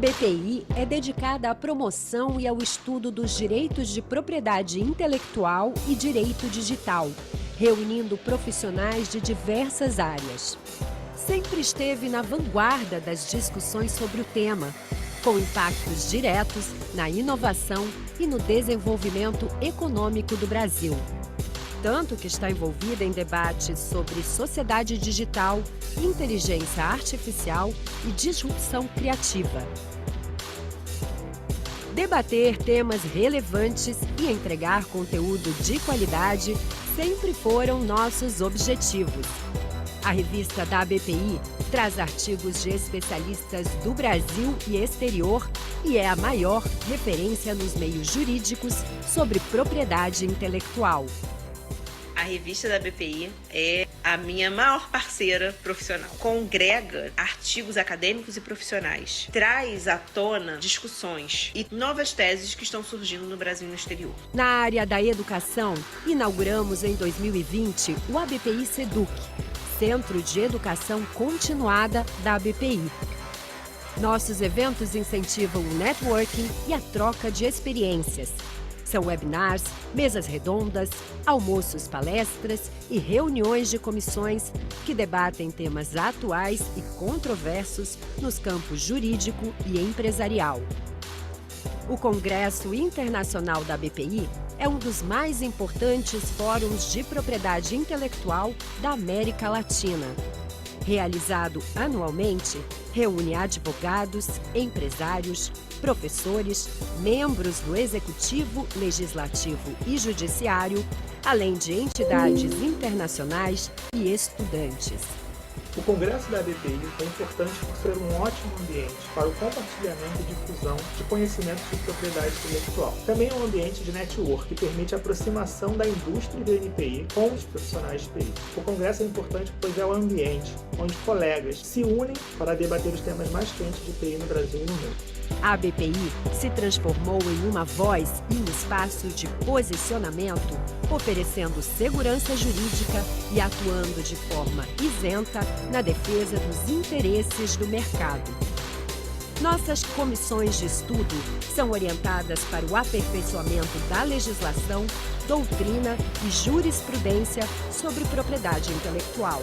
BPI é dedicada à promoção e ao estudo dos direitos de propriedade intelectual e direito digital, reunindo profissionais de diversas áreas. Sempre esteve na vanguarda das discussões sobre o tema, com impactos diretos na inovação e no desenvolvimento econômico do Brasil. Tanto que está envolvida em debates sobre sociedade digital, inteligência artificial e disrupção criativa. Debater temas relevantes e entregar conteúdo de qualidade sempre foram nossos objetivos. A revista da ABPI traz artigos de especialistas do Brasil e exterior e é a maior referência nos meios jurídicos sobre propriedade intelectual. A revista da BPI é a minha maior parceira profissional. Congrega artigos acadêmicos e profissionais. Traz à tona discussões e novas teses que estão surgindo no Brasil e no exterior. Na área da educação, inauguramos em 2020 o ABPI Seduc, Centro de Educação Continuada da ABPI. Nossos eventos incentivam o networking e a troca de experiências. São webinars, mesas redondas, almoços, palestras e reuniões de comissões que debatem temas atuais e controversos nos campos jurídico e empresarial. O Congresso Internacional da BPI é um dos mais importantes fóruns de propriedade intelectual da América Latina. Realizado anualmente, reúne advogados, empresários, professores, membros do Executivo, Legislativo e Judiciário, além de entidades internacionais e estudantes. O Congresso da ABPI é importante por ser um ótimo ambiente para o compartilhamento e difusão de conhecimentos de propriedade intelectual. Também é um ambiente de network que permite a aproximação da indústria do NPI com os profissionais de TI. O Congresso é importante pois é o ambiente onde colegas se unem para debater os temas mais quentes de TI no Brasil e no mundo. A ABPI se transformou em uma voz e um espaço de posicionamento, oferecendo segurança jurídica e atuando de forma isenta na defesa dos interesses do mercado. Nossas comissões de estudo são orientadas para o aperfeiçoamento da legislação, doutrina e jurisprudência sobre propriedade intelectual.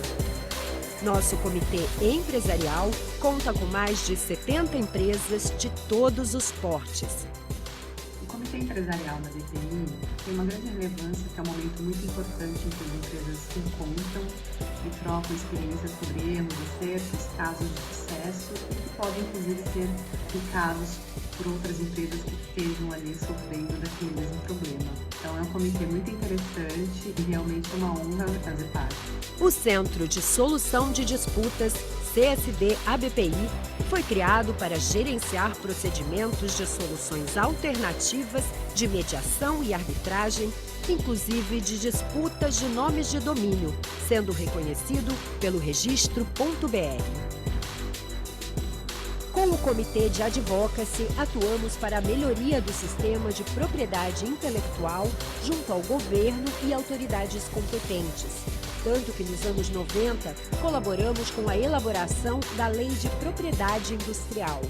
Nosso comitê empresarial conta com mais de 70 empresas de todos os portes. O Comitê Empresarial da BPI tem uma grande relevância, que é um momento muito importante em que as empresas se encontram e trocam experiências sobre erros, acertos, casos de sucesso e que podem, inclusive, ser aplicados por outras empresas que estejam ali sofrendo daquele mesmo problema. Então, é um comitê muito interessante e realmente é uma honra fazer parte. O Centro de Solução de Disputas, CSD-ABPI, foi criado para gerenciar procedimentos de soluções alternativas de mediação e arbitragem, inclusive de disputas de nomes de domínio, sendo reconhecido pelo registro.br. Com o Comitê de Advocacy, atuamos para a melhoria do sistema de propriedade intelectual junto ao governo e autoridades competentes. Tanto que nos anos 90, colaboramos com a elaboração da Lei de Propriedade Industrial.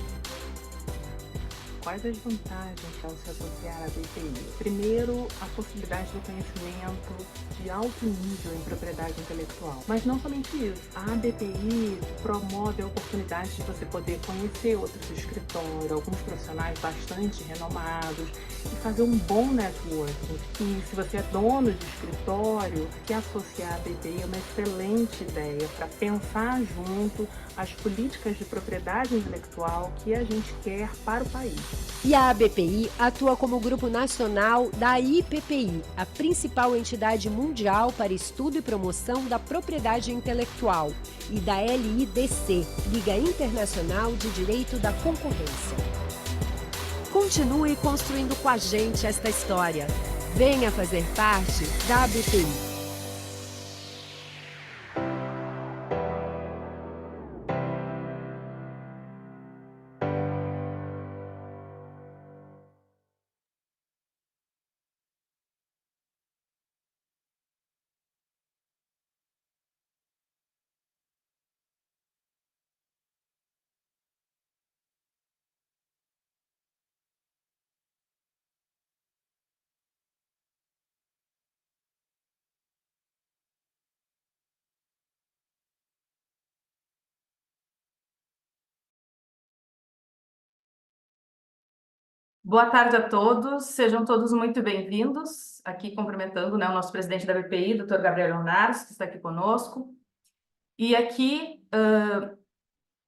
Quais as vantagens ao se associar à BPI? Primeiro, a possibilidade do conhecimento de alto nível em propriedade intelectual. Mas não somente isso. A BPI promove a oportunidade de você poder conhecer outros escritórios, alguns profissionais bastante renomados e fazer um bom networking. E se você é dono de escritório, se associar à BPI é uma excelente ideia para pensar junto as políticas de propriedade intelectual que a gente quer para o país. E a ABPI atua como grupo nacional da IPPI, a principal entidade mundial para estudo e promoção da propriedade intelectual, e da LIDC, Liga Internacional de Direito da Concorrência. Continue construindo com a gente esta história. Venha fazer parte da ABPI. Boa tarde a todos, sejam todos muito bem-vindos. Aqui cumprimentando, né, o nosso presidente da BPI, Dr. Gabriel Leonardo, que está aqui conosco. E aqui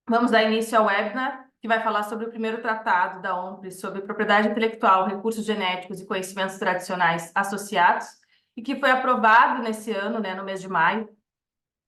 vamos dar início ao webinar, que vai falar sobre o primeiro tratado da OMPRE sobre propriedade intelectual, recursos genéticos e conhecimentos tradicionais associados, e que foi aprovado nesse ano, né, no mês de maio.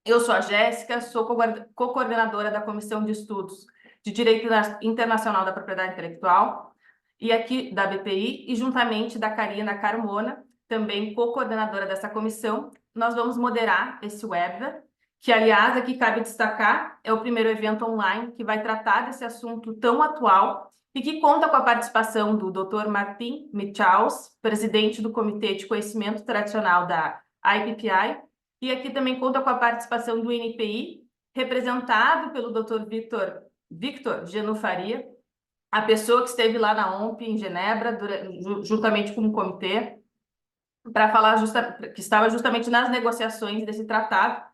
Eu sou a Jéssica, sou co-coordenadora da Comissão de Estudos de Direito Internacional da Propriedade Intelectual, e aqui da BPI, e juntamente da Karina Carmona, também co-coordenadora dessa comissão, nós vamos moderar esse webinar, que, aliás, aqui cabe destacar, é o primeiro evento online que vai tratar desse assunto tão atual e que conta com a participação do Dr. Martin Michaus, presidente do Comitê de Conhecimento Tradicional da IPPI, e aqui também conta com a participação do NPI, representado pelo Dr. Victor Genufaria, a pessoa que esteve lá na OMP em Genebra, juntamente com o comitê, para falar que estava justamente nas negociações desse tratado,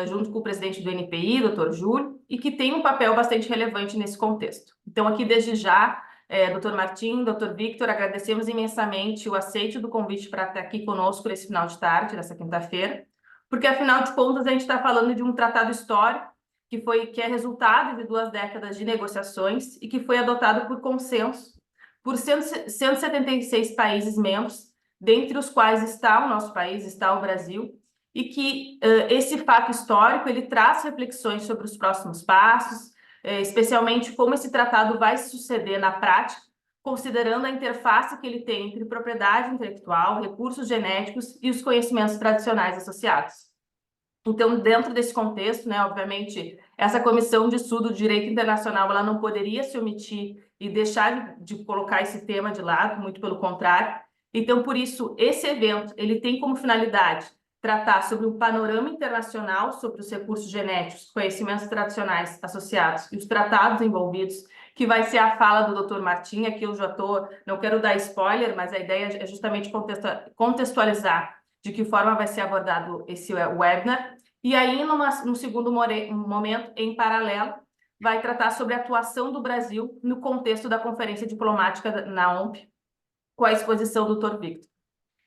junto com o presidente do NPI, Dr. Júlio, e que tem um papel bastante relevante nesse contexto. Então, aqui desde já, Dr. Martim, Dr. Victor, agradecemos imensamente o aceite do convite para estar aqui conosco nesse final de tarde, nessa quinta-feira, porque, afinal de contas, a gente está falando de um tratado histórico que é resultado de 2 décadas de negociações e que foi adotado por consenso por 176 países membros, dentre os quais está o nosso país, está o Brasil, e que esse fato histórico ele traz reflexões sobre os próximos passos, especialmente como esse tratado vai se suceder na prática, considerando a interface que ele tem entre propriedade intelectual, recursos genéticos e os conhecimentos tradicionais associados. Então, dentro desse contexto, né, obviamente, essa comissão de estudo de direito internacional ela não poderia se omitir e deixar de colocar esse tema de lado, muito pelo contrário. Então, por isso, esse evento ele tem como finalidade tratar sobre um panorama internacional sobre os recursos genéticos, conhecimentos tradicionais associados e os tratados envolvidos, que vai ser a fala do Dr. Martim. Aqui eu já não quero dar spoiler, mas a ideia é justamente contextualizar de que forma vai ser abordado esse webinar. E aí, num segundo momento, em paralelo, vai tratar sobre a atuação do Brasil no contexto da Conferência Diplomática na OMP, com a exposição do Dr. Victor.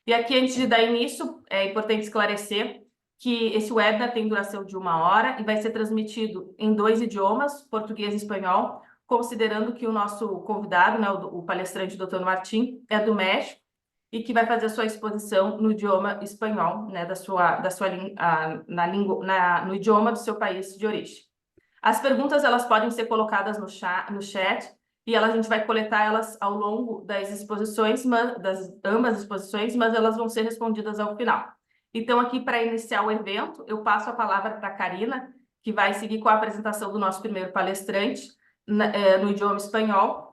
E aqui, antes de dar início, é importante esclarecer que esse webinar tem duração de 1 hora e vai ser transmitido em 2 idiomas, português e espanhol, considerando que o nosso convidado, né, o palestrante Dr. Martim, é do México, e que vai fazer a sua exposição no idioma espanhol, né, no idioma do seu país de origem. As perguntas elas podem ser colocadas no chat e a gente vai coletar elas ao longo das exposições, ambas exposições, mas elas vão ser respondidas ao final. Então, aqui para iniciar o evento, eu passo a palavra para a Karina, que vai seguir com a apresentação do nosso primeiro palestrante no idioma espanhol.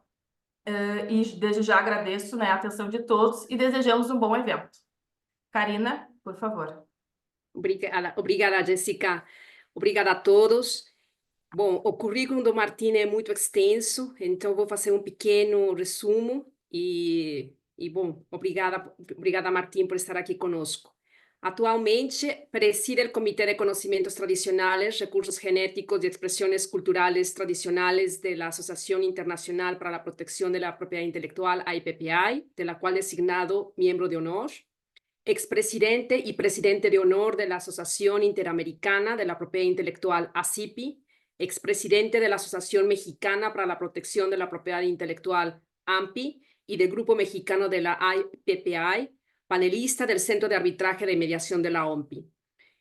E desde já agradeço, né, a atenção de todos e desejamos um bom evento. Karina, por favor. Obrigada, Jéssica. Obrigada a todos. Bom, o currículo do Martim é muito extenso, então vou fazer um pequeno resumo bom, obrigada, Martim, por estar aqui conosco. Actualmente preside el Comité de Conocimientos Tradicionales, Recursos Genéticos y Expresiones Culturales Tradicionales de la Asociación Internacional para la Protección de la Propiedad Intelectual, IPPI, de la cual designado miembro de honor. Expresidente y presidente de honor de la Asociación Interamericana de la Propiedad Intelectual, ACIPI. Expresidente de la Asociación Mexicana para la Protección de la Propiedad Intelectual, AMPI, y del Grupo Mexicano de la IPPI, panelista del Centro de Arbitraje de Mediación de la OMPI.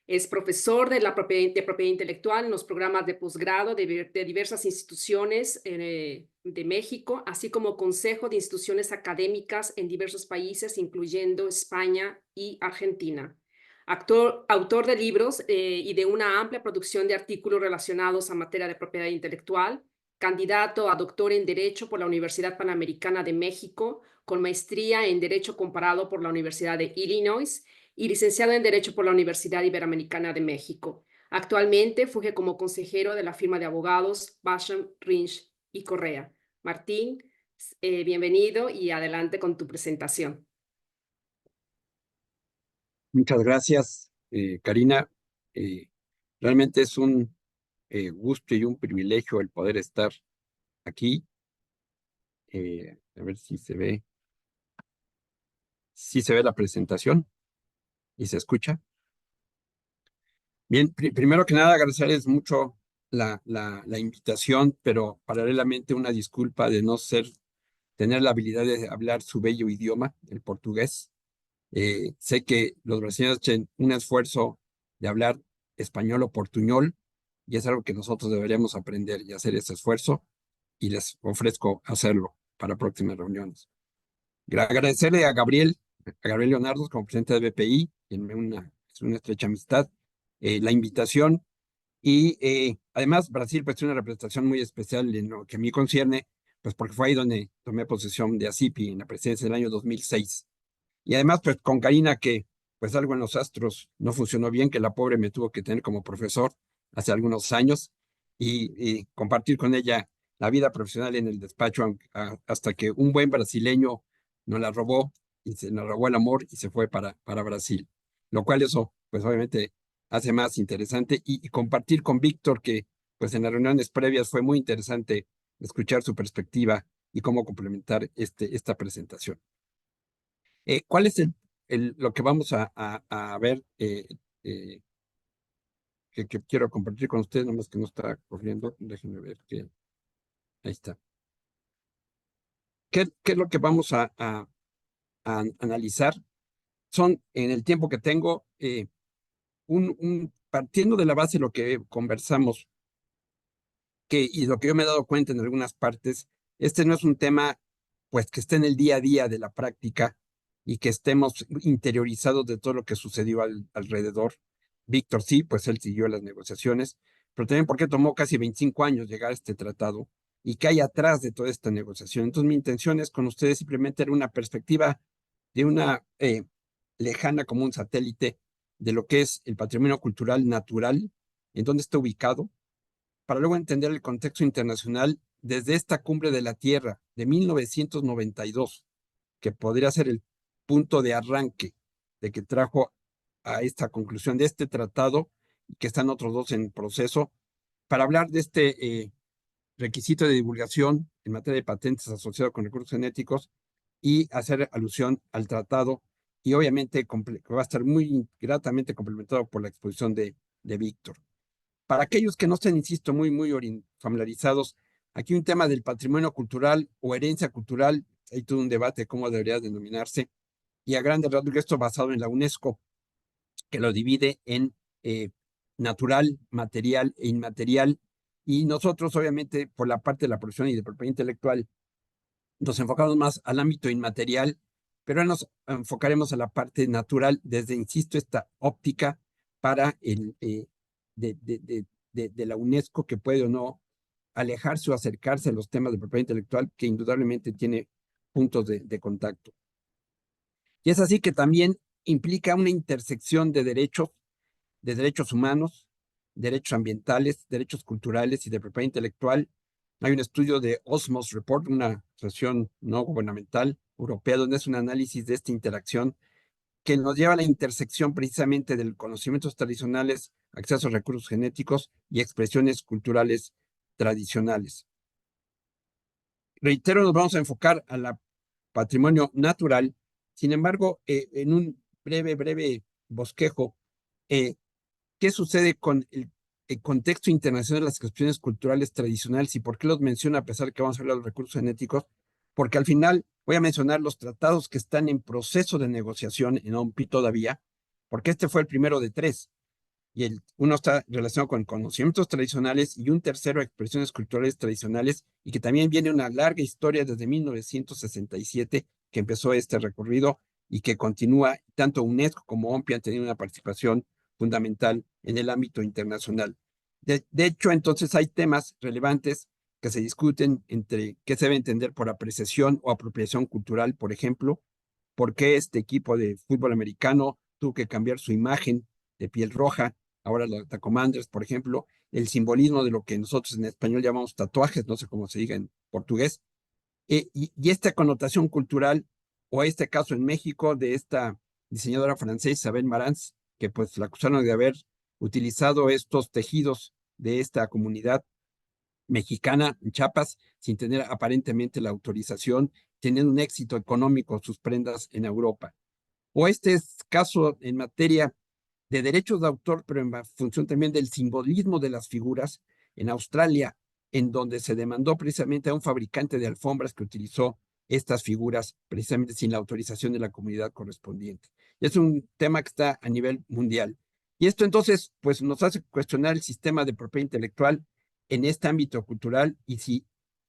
Es profesor de propiedad intelectual en los programas de posgrado de diversas instituciones de México, así como consejo de instituciones académicas en diversos países, incluyendo España y Argentina. Autor de libros y de una amplia producción de artículos relacionados a materia de propiedad intelectual, candidato a doctor en Derecho por la Universidad Panamericana de México, con maestría en Derecho Comparado por la Universidad de Illinois y licenciado en Derecho por la Universidad Iberoamericana de México. Actualmente funge como consejero de la firma de abogados Basham, Rinch y Correa. Martín, bienvenido y adelante con tu presentación. Muchas gracias, Karina. Realmente es un gusto y un privilegio el poder estar aquí. A ver si se ve. Si se ve la presentación y se escucha. Bien, primero que nada, agradecerles mucho la invitación, pero paralelamente una disculpa de no tener la habilidad de hablar su bello idioma, el portugués. Sé que los brasileños hacen un esfuerzo de hablar español o portuñol, y es algo que nosotros deberíamos aprender y hacer ese esfuerzo, y les ofrezco hacerlo para próximas reuniones. Agradecerle a Gabriel Leonardo, como presidente de BPI, en es una estrecha amistad, la invitación. Y además, Brasil pues tiene una representación muy especial en lo que a mí concierne, pues porque fue ahí donde tomé posesión de ACIPI en la presidencia del año 2006. Y además, pues con Karina, que pues algo en los astros no funcionó bien, que la pobre me tuvo que tener como profesor hace algunos años, y compartir con ella la vida profesional en el despacho hasta que un buen brasileño nos la robó y se nos robó el amor y se fue para Brasil. Lo cual eso, pues obviamente hace más interesante y compartir con Víctor, que pues en las reuniones previas fue muy interesante escuchar su perspectiva y cómo complementar esta presentación. ¿Cuál es lo que vamos a ver que quiero compartir con ustedes? Nomás que no está corriendo, déjenme ver que ahí está. ¿Qué es lo que vamos a analizar? Son, en el tiempo que tengo, partiendo de la base de lo que conversamos, y lo que yo me he dado cuenta en algunas partes, este no es un tema pues que esté en el día a día de la práctica y que estemos interiorizados de todo lo que sucedió alrededor. Víctor sí, pues él siguió las negociaciones, pero también porque tomó casi 25 años llegar a este tratado y qué hay atrás de toda esta negociación. Entonces mi intención es con ustedes simplemente dar una perspectiva de una lejana como un satélite de lo que es el patrimonio cultural natural, en dónde está ubicado, para luego entender el contexto internacional desde esta cumbre de la Tierra de 1992, que podría ser el punto de arranque de que trajo a esta conclusión de este tratado, y que están otros dos en proceso, para hablar de este requisito de divulgación en materia de patentes asociado con recursos genéticos y hacer alusión al tratado, y obviamente va a estar muy gratamente complementado por la exposición de Víctor. Para aquellos que no estén, insisto, muy familiarizados, aquí un tema del patrimonio cultural o herencia cultural, hay todo un debate de cómo debería denominarse, y a grandes rasgos esto basado en la UNESCO, que lo divide en natural, material e inmaterial, y nosotros obviamente por la parte de la producción y de propiedad intelectual nos enfocamos más al ámbito inmaterial, pero nos enfocaremos a la parte natural desde, insisto, esta óptica para de la UNESCO, que puede o no alejarse o acercarse a los temas de propiedad intelectual, que indudablemente tiene puntos de contacto. Y es así que también implica una intersección de derechos humanos, derechos ambientales, derechos culturales y de propiedad intelectual. Hay un estudio de Osmos Report, una asociación no gubernamental europea, donde es un análisis de esta interacción que nos lleva a la intersección precisamente de conocimientos tradicionales, acceso a recursos genéticos y expresiones culturales tradicionales. Reitero, nos vamos a enfocar al patrimonio natural. Sin embargo, en un breve bosquejo, ¿qué sucede con el contexto internacional de las expresiones culturales tradicionales y por qué los menciono a pesar de que vamos a hablar de los recursos genéticos? Porque al final voy a mencionar los tratados que están en proceso de negociación en OMPI todavía, porque este fue el primero de 3, y uno está relacionado con conocimientos tradicionales y un tercero expresiones culturales tradicionales, y que también viene una larga historia desde 1967 que empezó este recorrido y que continúa. Tanto UNESCO como OMPI han tenido una participación fundamental en el ámbito internacional. De hecho, entonces hay temas relevantes que se discuten entre qué se debe entender por apreciación o apropiación cultural, por ejemplo, por qué este equipo de fútbol americano tuvo que cambiar su imagen de piel roja, ahora la Tacomanders, por ejemplo, el simbolismo de lo que nosotros en español llamamos tatuajes, no sé cómo se diga en portugués, y esta connotación cultural, o este caso en México de esta diseñadora francesa, Isabel Marantz, que pues la acusaron de haber utilizado estos tejidos de esta comunidad mexicana en Chiapas sin tener aparentemente la autorización, teniendo un éxito económico sus prendas en Europa. O este es caso en materia de derechos de autor, pero en función también del simbolismo de las figuras en Australia, en donde se demandó precisamente a un fabricante de alfombras que utilizó estas figuras precisamente sin la autorización de la comunidad correspondiente. Y es un tema que está a nivel mundial. Y esto entonces pues nos hace cuestionar el sistema de propiedad intelectual en este ámbito cultural y si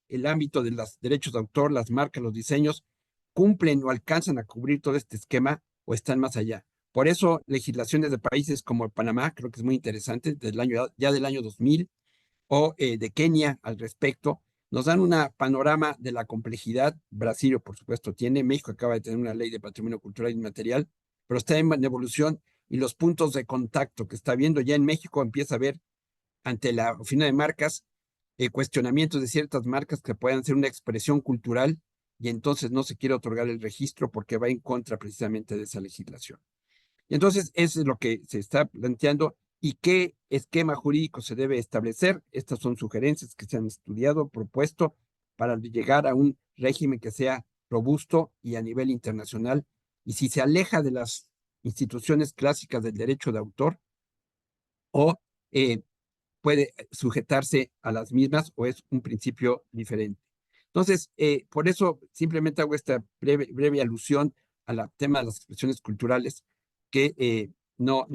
el ámbito de los derechos de autor, las marcas, los diseños, cumplen o alcanzan a cubrir todo este esquema o están más allá. Por eso, legislaciones de países como Panamá, creo que es muy interesante, ya del año 2000, o de Kenia al respecto, nos dan un panorama de la complejidad. Brasil, por supuesto, tiene. México acaba de tener una ley de patrimonio cultural inmaterial, pero está en evolución y los puntos de contacto que está viendo ya en México empieza a haber ante la oficina de marcas cuestionamientos de ciertas marcas que puedan ser una expresión cultural y entonces no se quiere otorgar el registro porque va en contra precisamente de esa legislación. Y entonces eso es lo que se está planteando y qué esquema jurídico se debe establecer. Estas son sugerencias que se han estudiado, propuesto para llegar a un régimen que sea robusto y a nivel internacional. Y si se aleja de las instituciones clásicas del derecho de autor o puede sujetarse a las mismas o es un principio diferente. Entonces, por eso simplemente hago esta breve alusión al tema de las expresiones culturales que no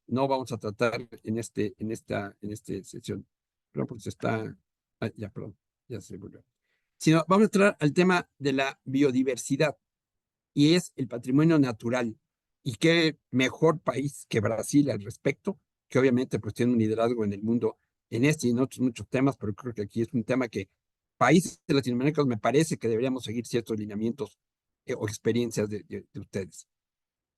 vamos a tratar en esta sesión. Perdón, pues está, perdón, ya se volvió. Sino vamos a entrar al tema de la biodiversidad y es el patrimonio natural. Y qué mejor país que Brasil al respecto, que obviamente pues tiene un liderazgo en el mundo en este y en otros muchos temas, pero creo que aquí es un tema que países latinoamericanos me parece que deberíamos seguir ciertos lineamientos o experiencias de ustedes.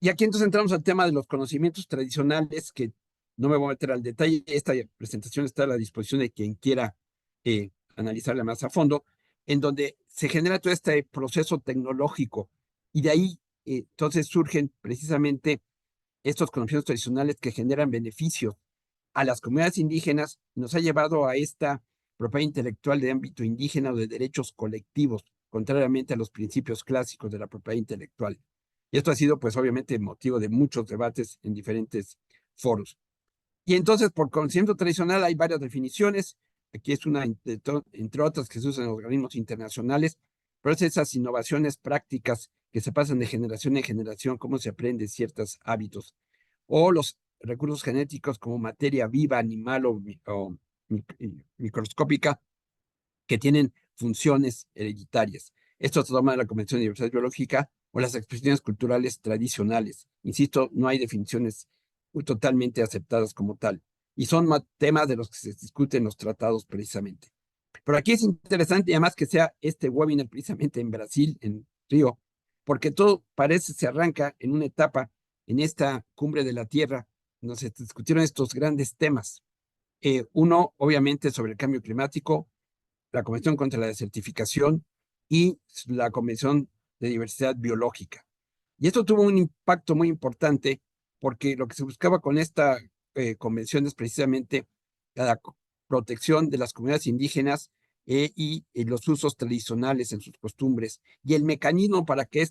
Y aquí entonces entramos al tema de los conocimientos tradicionales, que no me voy a meter al detalle. Esta presentación está a la disposición de quien quiera analizarla más a fondo, en donde se genera todo este proceso tecnológico y de ahí entonces surgen precisamente estos conocimientos tradicionales que generan beneficios a las comunidades indígenas y nos ha llevado a esta propiedad intelectual de ámbito indígena o de derechos colectivos, contrariamente a los principios clásicos de la propiedad intelectual. Y esto ha sido, pues, obviamente, motivo de muchos debates en diferentes foros. Y entonces, por conocimiento tradicional, hay varias definiciones. Aquí es una, entre otras, que se usan en los organismos internacionales, pero es esas innovaciones prácticas que se pasan de generación en generación, cómo se aprende ciertos hábitos. O los recursos genéticos como materia viva, animal o microscópica, que tienen funciones hereditarias. Esto se toma de la Convención de Diversidad Biológica o las expresiones culturales tradicionales. Insisto, no hay definiciones totalmente aceptadas como tal. Y son temas de los que se discuten en los tratados precisamente. Pero aquí es interesante, y además que sea este webinar precisamente en Brasil, en Río, porque todo parece se arranca en una etapa, en esta cumbre de la Tierra, donde se discutieron estos grandes temas. Uno, obviamente, sobre el cambio climático, la Convención contra la Desertificación y la Convención de Diversidad Biológica. Y esto tuvo un impacto muy importante porque lo que se buscaba con esta convención es precisamente la protección de las comunidades indígenas y los usos tradicionales en sus costumbres. Y el mecanismo para que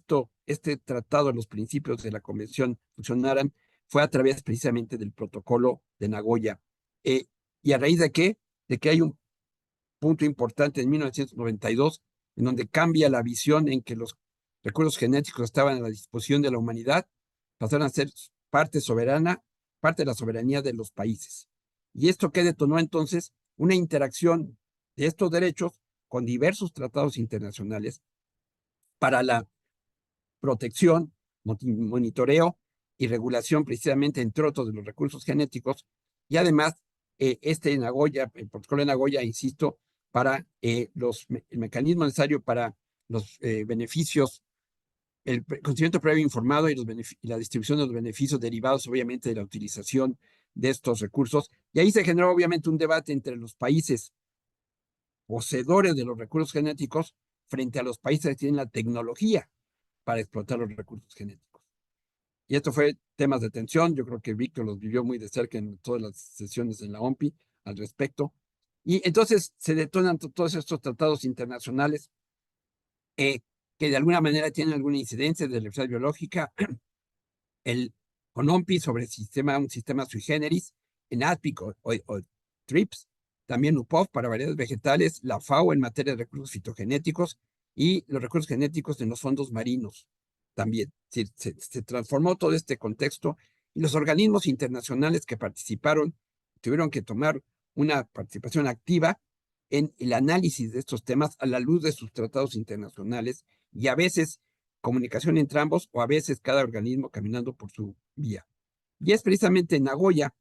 este tratado, los principios de la convención funcionaran, fue a través precisamente del protocolo de Nagoya. ¿Y a raíz de qué? De que hay un punto importante en 1992, en donde cambia la visión en que los recursos genéticos estaban a la disposición de la humanidad, pasaron a ser parte soberana, parte de la soberanía de los países. Y esto que detonó entonces una interacción de estos derechos con diversos tratados internacionales para la protección, monitoreo y regulación precisamente, entre otros, de los recursos genéticos. Y además, Nagoya, el protocolo de Nagoya, insisto, para el mecanismo necesario para los beneficios, el consentimiento previo informado y la distribución de los beneficios derivados, obviamente, de la utilización de estos recursos. Y ahí se generó, obviamente, un debate entre los países poseedores de los recursos genéticos frente a los países que tienen la tecnología para explotar los recursos genéticos. Y esto fue temas de tensión. Yo creo que Víctor los vivió muy de cerca en todas las sesiones en la OMPI al respecto. Y entonces se detonan todos estos tratados internacionales que de alguna manera tienen alguna incidencia de la diversidad biológica, el CONOMPI sobre un sistema sui generis, en ADPIC o TRIPS, también UPOV para variedades vegetales, la FAO en materia de recursos fitogenéticos y los recursos genéticos en los fondos marinos también. Se transformó todo este contexto y los organismos internacionales que participaron tuvieron que tomar una participación activa en el análisis de estos temas a la luz de sus tratados internacionales y a veces comunicación entre ambos o a veces cada organismo caminando por su vía. Y es precisamente en Nagoya,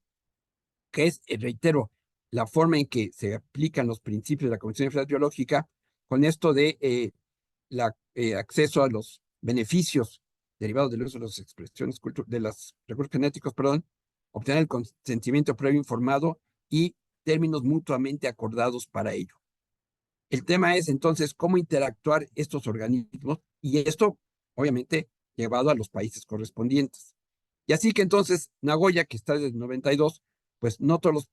que es, reitero, la forma en que se aplican los principios de la Convención de Diversidad Biológica con esto de acceso a los beneficios derivados del uso de las expresiones de los recursos genéticos, obtener el consentimiento previo informado y términos mutuamente acordados para ello. El tema es entonces cómo interactuar estos organismos y esto, obviamente, llevado a los países correspondientes. Y así que entonces Nagoya, que está desde el 92, pues no todos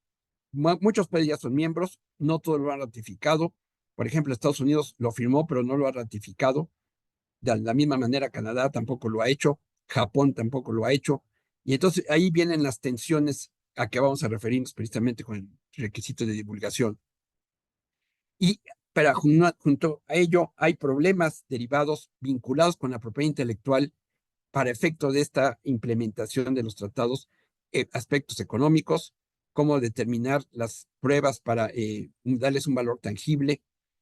muchos países ya son miembros, no todos lo han ratificado. Por ejemplo, Estados Unidos lo firmó, pero no lo ha ratificado. De la misma manera, Canadá tampoco lo ha hecho, Japón tampoco lo ha hecho. Y entonces ahí vienen las tensiones a que vamos a referirnos precisamente con el requisito de divulgación. Pero junto a ello hay problemas derivados vinculados con la propiedad intelectual para efecto de esta implementación de los tratados, aspectos económicos, cómo determinar las pruebas para darles un valor tangible,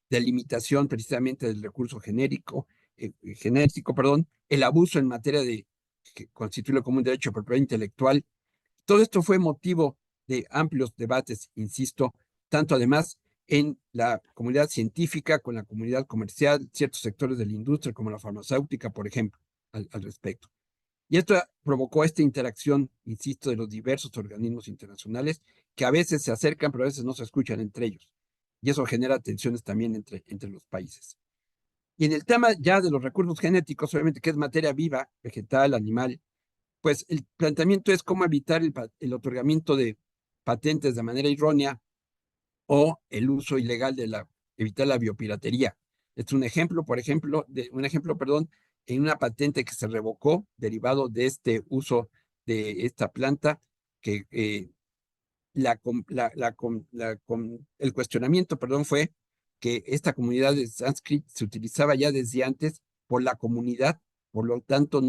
delimitación precisamente del recurso genético, el abuso en materia de que constituye como un derecho de propiedad intelectual. Todo esto fue motivo de amplios debates, insisto, tanto además en la comunidad científica, con la comunidad comercial, ciertos sectores de la industria, como la farmacéutica, por ejemplo, al respecto. Y esto provocó esta interacción, insisto, de los diversos organismos internacionales que a veces se acercan, pero a veces no se escuchan entre ellos. Y eso genera tensiones también entre los países. Y en el tema ya de los recursos genéticos, obviamente que es materia viva, vegetal, animal, pues el planteamiento es cómo evitar el otorgamiento de patentes de manera errónea o el uso ilegal evitar la biopiratería. Es un ejemplo, en una patente que se revocó derivado de este uso de esta planta, que el cuestionamiento, fue que esta comunidad de sánscrito se utilizaba ya desde antes por la comunidad, por lo tanto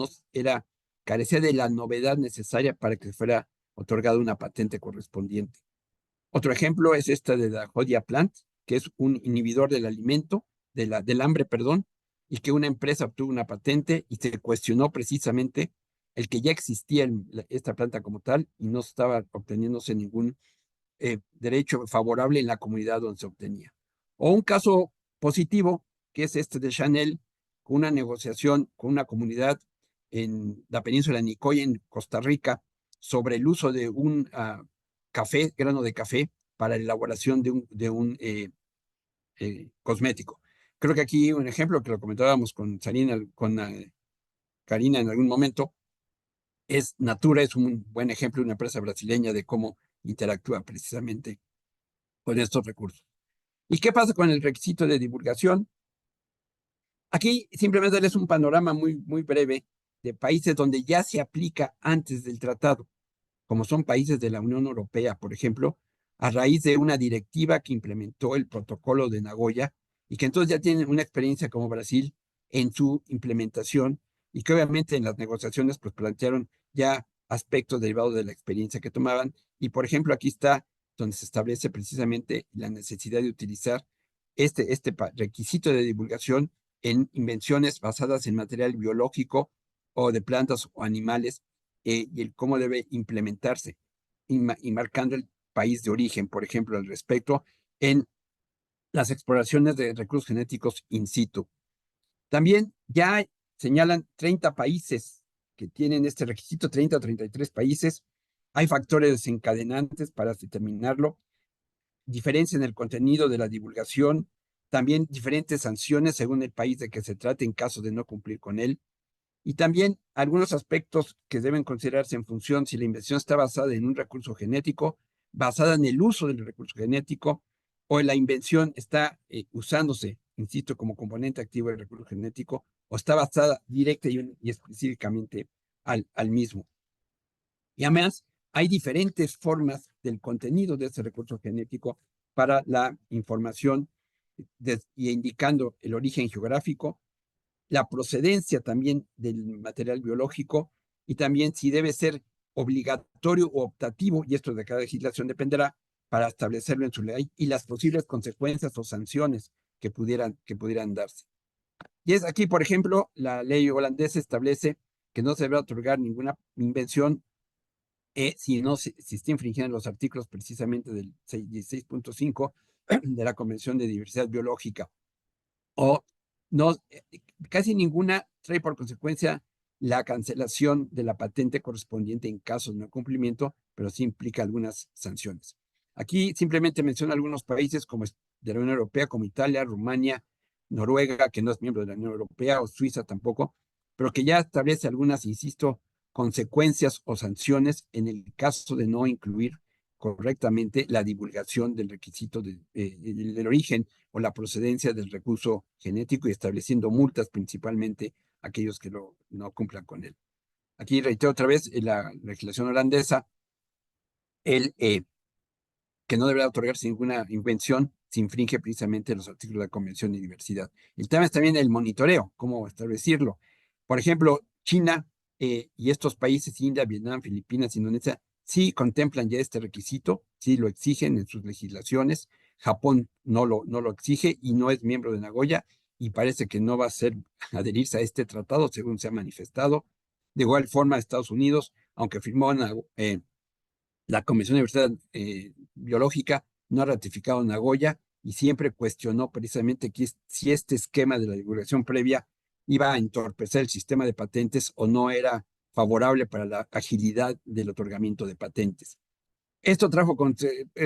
carecía de la novedad necesaria para que fuera otorgada una patente correspondiente. Otro ejemplo es esta de la Jodia Plant, que es un inhibidor del hambre, y que una empresa obtuvo una patente y se cuestionó precisamente el que ya existía esta planta como tal y no estaba obteniéndose ningún derecho favorable en la comunidad donde se obtenía. O un caso positivo, que es este de Chanel, con una negociación con una comunidad en la península de Nicoya, en Costa Rica, sobre el uso de un grano de café para la elaboración de un cosmético. Creo que aquí un ejemplo que lo comentábamos con Karina en algún momento, es Natura, es un buen ejemplo de una empresa brasileña de cómo interactúa precisamente con estos recursos. ¿Y qué pasa con el requisito de divulgación? Aquí simplemente darles un panorama muy, muy breve de países donde ya se aplica antes del tratado, como son países de la Unión Europea, por ejemplo, a raíz de una directiva que implementó el protocolo de Nagoya y que entonces ya tienen una experiencia como Brasil en su implementación y que obviamente en las negociaciones pues plantearon ya aspectos derivados de la experiencia que tomaban. Y por ejemplo aquí está donde se establece precisamente la necesidad de utilizar este requisito de divulgación en invenciones basadas en material biológico o de plantas o animales, y el cómo debe implementarse y marcando el país de origen, por ejemplo, al respecto en las exploraciones de recursos genéticos in situ. También ya señalan 30 países que tienen este requisito, 30 o 33 países. Hay factores desencadenantes para determinarlo, diferencia en el contenido de la divulgación, también diferentes sanciones según el país de que se trate en caso de no cumplir con él, y también algunos aspectos que deben considerarse en función si la invención está basada en un recurso genético, basada en el uso del recurso genético, o la invención está usándose, insisto, como componente activo del recurso genético, o está basada directa y específicamente al mismo. Y además, hay diferentes formas del contenido de ese recurso genético para la información y indicando el origen geográfico, la procedencia también del material biológico y también si debe ser obligatorio o optativo, y esto de cada legislación dependerá, para establecerlo en su ley y las posibles consecuencias o sanciones que pudieran darse. Y es aquí, por ejemplo, la ley holandesa establece que no se debe otorgar ninguna invención si está infringiendo los artículos precisamente del 16.5 de la Convención de Diversidad Biológica. O no, casi ninguna trae por consecuencia la cancelación de la patente correspondiente en caso de no cumplimiento, pero sí implica algunas sanciones. Aquí simplemente menciono algunos países como de la Unión Europea, como Italia, Rumania, Noruega, que no es miembro de la Unión Europea, o Suiza tampoco, pero que ya establece algunas, insisto, consecuencias o sanciones en el caso de no incluir correctamente la divulgación del requisito del origen o la procedencia del recurso genético y estableciendo multas principalmente a aquellos que no cumplan con él. Aquí reitero otra vez la legislación holandesa, que no deberá otorgarse ninguna invención si infringe precisamente los artículos de la Convención de Diversidad. El tema es también el monitoreo, cómo establecerlo. Por ejemplo, China y estos países, India, Vietnam, Filipinas, Indonesia, sí contemplan ya este requisito, sí lo exigen en sus legislaciones. Japón no lo exige y no es miembro de Nagoya y parece que no va a adherirse a este tratado, según se ha manifestado. De igual forma, Estados Unidos, aunque firmó la Convención de Diversidad Biológica, no ha ratificado Nagoya y siempre cuestionó precisamente si este esquema de la divulgación previa iba a entorpecer el sistema de patentes o no era favorable para la agilidad del otorgamiento de patentes. Esto trajo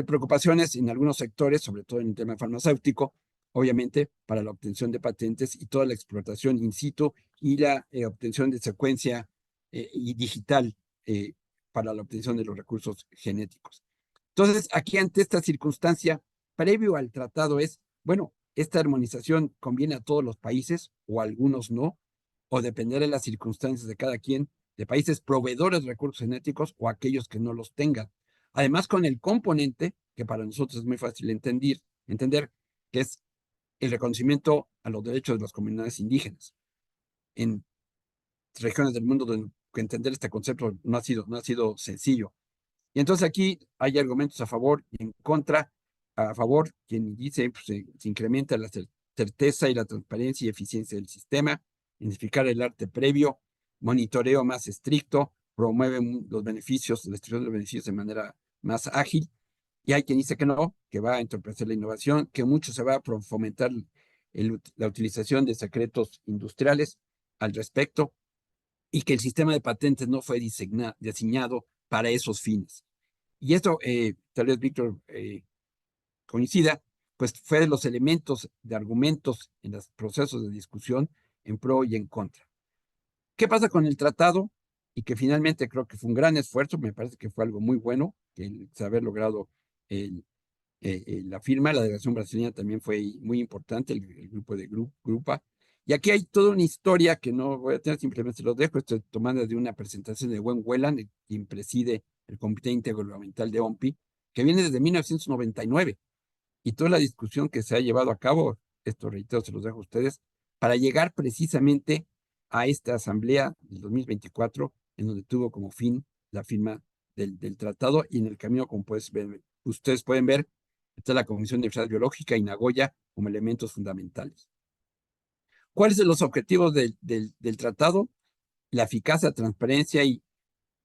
preocupaciones en algunos sectores, sobre todo en el tema farmacéutico, obviamente, para la obtención de patentes y toda la explotación in situ y la obtención de secuencia y digital para la obtención de los recursos genéticos. Entonces, aquí ante esta circunstancia, previo al tratado bueno, esta armonización conviene a todos los países o a algunos no, o dependerá de las circunstancias de cada quien, de países proveedores de recursos genéticos o aquellos que no los tengan. Además, con el componente, que para nosotros es muy fácil entender, que es el reconocimiento a los derechos de las comunidades indígenas. En regiones del mundo donde entender este concepto no ha sido sencillo. Y entonces aquí hay argumentos a favor y en contra. A favor, quien dice pues, se incrementa la certeza y la transparencia y eficiencia del sistema, identificar el arte previo, monitoreo más estricto, promueve los beneficios, la distribución de los beneficios de manera más ágil. Y hay quien dice que no, que va a entorpecer la innovación, que mucho se va a fomentar la utilización de secretos industriales al respecto, y que el sistema de patentes no fue diseñado para esos fines. Y esto, tal vez Víctor coincida, pues fue de los elementos de argumentos en los procesos de discusión en pro y en contra. ¿Qué pasa con el tratado? Y que finalmente creo que fue un gran esfuerzo, me parece que fue algo muy bueno, el haber logrado la firma. La delegación brasileña también fue muy importante, el grupo de Grupa. Y aquí hay toda una historia que no voy a tener, simplemente se los dejo. Esto es tomada de una presentación de Wen Welan, quien preside el Comité Intergubernamental de OMPI, que viene desde 1999. Y toda la discusión que se ha llevado a cabo, esto reitero, se los dejo a ustedes, para llegar precisamente a esta asamblea del 2024, en donde tuvo como fin la firma del tratado, y en el camino, como ustedes pueden ver, está la Comisión de Diversidad Biológica y Nagoya como elementos fundamentales. ¿Cuáles son los objetivos del tratado? La eficacia, transparencia y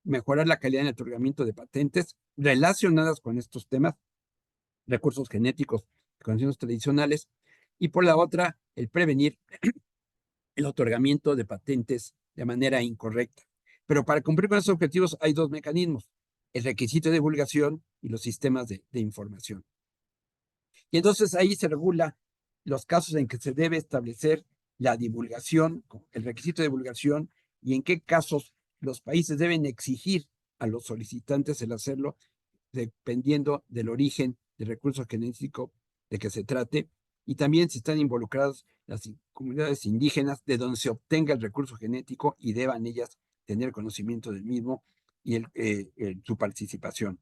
mejorar la calidad en el otorgamiento de patentes relacionadas con estos temas, recursos genéticos, conocimientos tradicionales, y por la otra, el prevenir el otorgamiento de patentes de manera incorrecta. Pero para cumplir con esos objetivos hay dos mecanismos: el requisito de divulgación y los sistemas de información. Y entonces ahí se regula los casos en que se debe establecer la divulgación, el requisito de divulgación, y en qué casos los países deben exigir a los solicitantes el hacerlo, dependiendo del origen del recurso genético de que se trate, y también si están involucradas las comunidades indígenas de donde se obtenga el recurso genético y deban ellas tener conocimiento del mismo y su participación.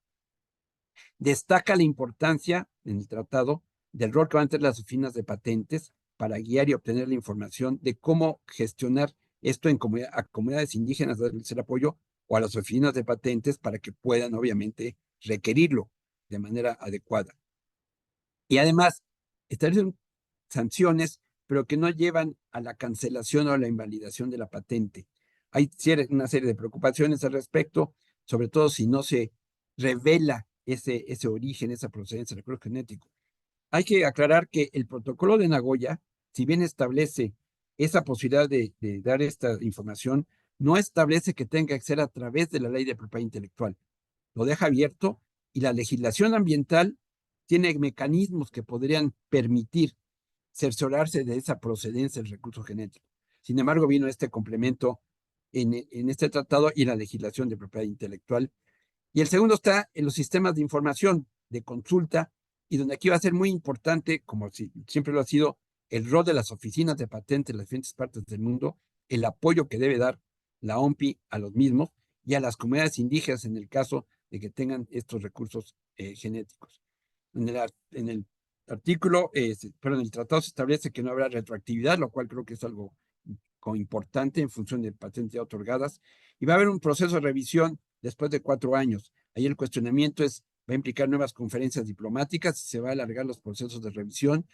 Destaca la importancia en el tratado del rol que van a tener las oficinas de patentes para guiar y obtener la información de cómo gestionar esto a comunidades indígenas, darles el apoyo, o a las oficinas de patentes para que puedan, obviamente, requerirlo de manera adecuada. Y además, establecen sanciones, pero que no llevan a la cancelación o a la invalidación de la patente. Hay una serie de preocupaciones al respecto, sobre todo si no se revela ese origen, esa procedencia del recurso genético. Hay que aclarar que el protocolo de Nagoya, si bien establece esa posibilidad de dar esta información, no establece que tenga que ser a través de la ley de propiedad intelectual. Lo deja abierto y la legislación ambiental tiene mecanismos que podrían permitir cerciorarse de esa procedencia del recurso genético. Sin embargo, vino este complemento en este tratado y la legislación de propiedad intelectual. Y el segundo está en los sistemas de información, de consulta, y donde aquí va a ser muy importante, como siempre lo ha sido, el rol de las oficinas de patentes en las diferentes partes del mundo, el apoyo que debe dar la OMPI a los mismos y a las comunidades indígenas en el caso de que tengan estos recursos genéticos. En el artículo, pero en el tratado se establece que no habrá retroactividad, lo cual creo que es algo importante en función de patentes ya otorgadas, y va a haber un proceso de revisión después de 4 años. Ahí el cuestionamiento va a implicar nuevas conferencias diplomáticas y se va a alargar los procesos de revisión,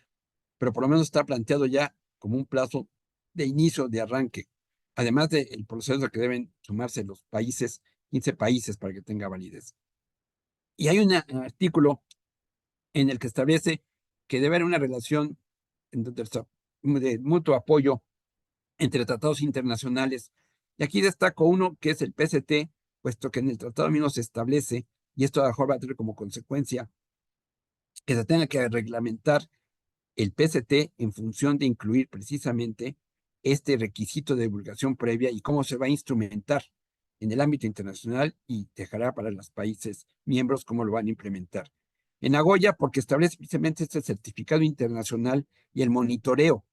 pero por lo menos está planteado ya como un plazo de inicio, de arranque, además del proceso que deben sumarse los países, 15 países para que tenga validez. Y hay un artículo en el que establece que debe haber una relación de mutuo apoyo entre tratados internacionales. Y aquí destaco uno que es el PCT, puesto que en el tratado mismo se establece, y esto a lo mejor va a tener como consecuencia que se tenga que reglamentar el PCT en función de incluir precisamente este requisito de divulgación previa y cómo se va a instrumentar en el ámbito internacional y dejará para los países miembros cómo lo van a implementar. En Nagoya, porque establece precisamente este certificado internacional y el monitoreo,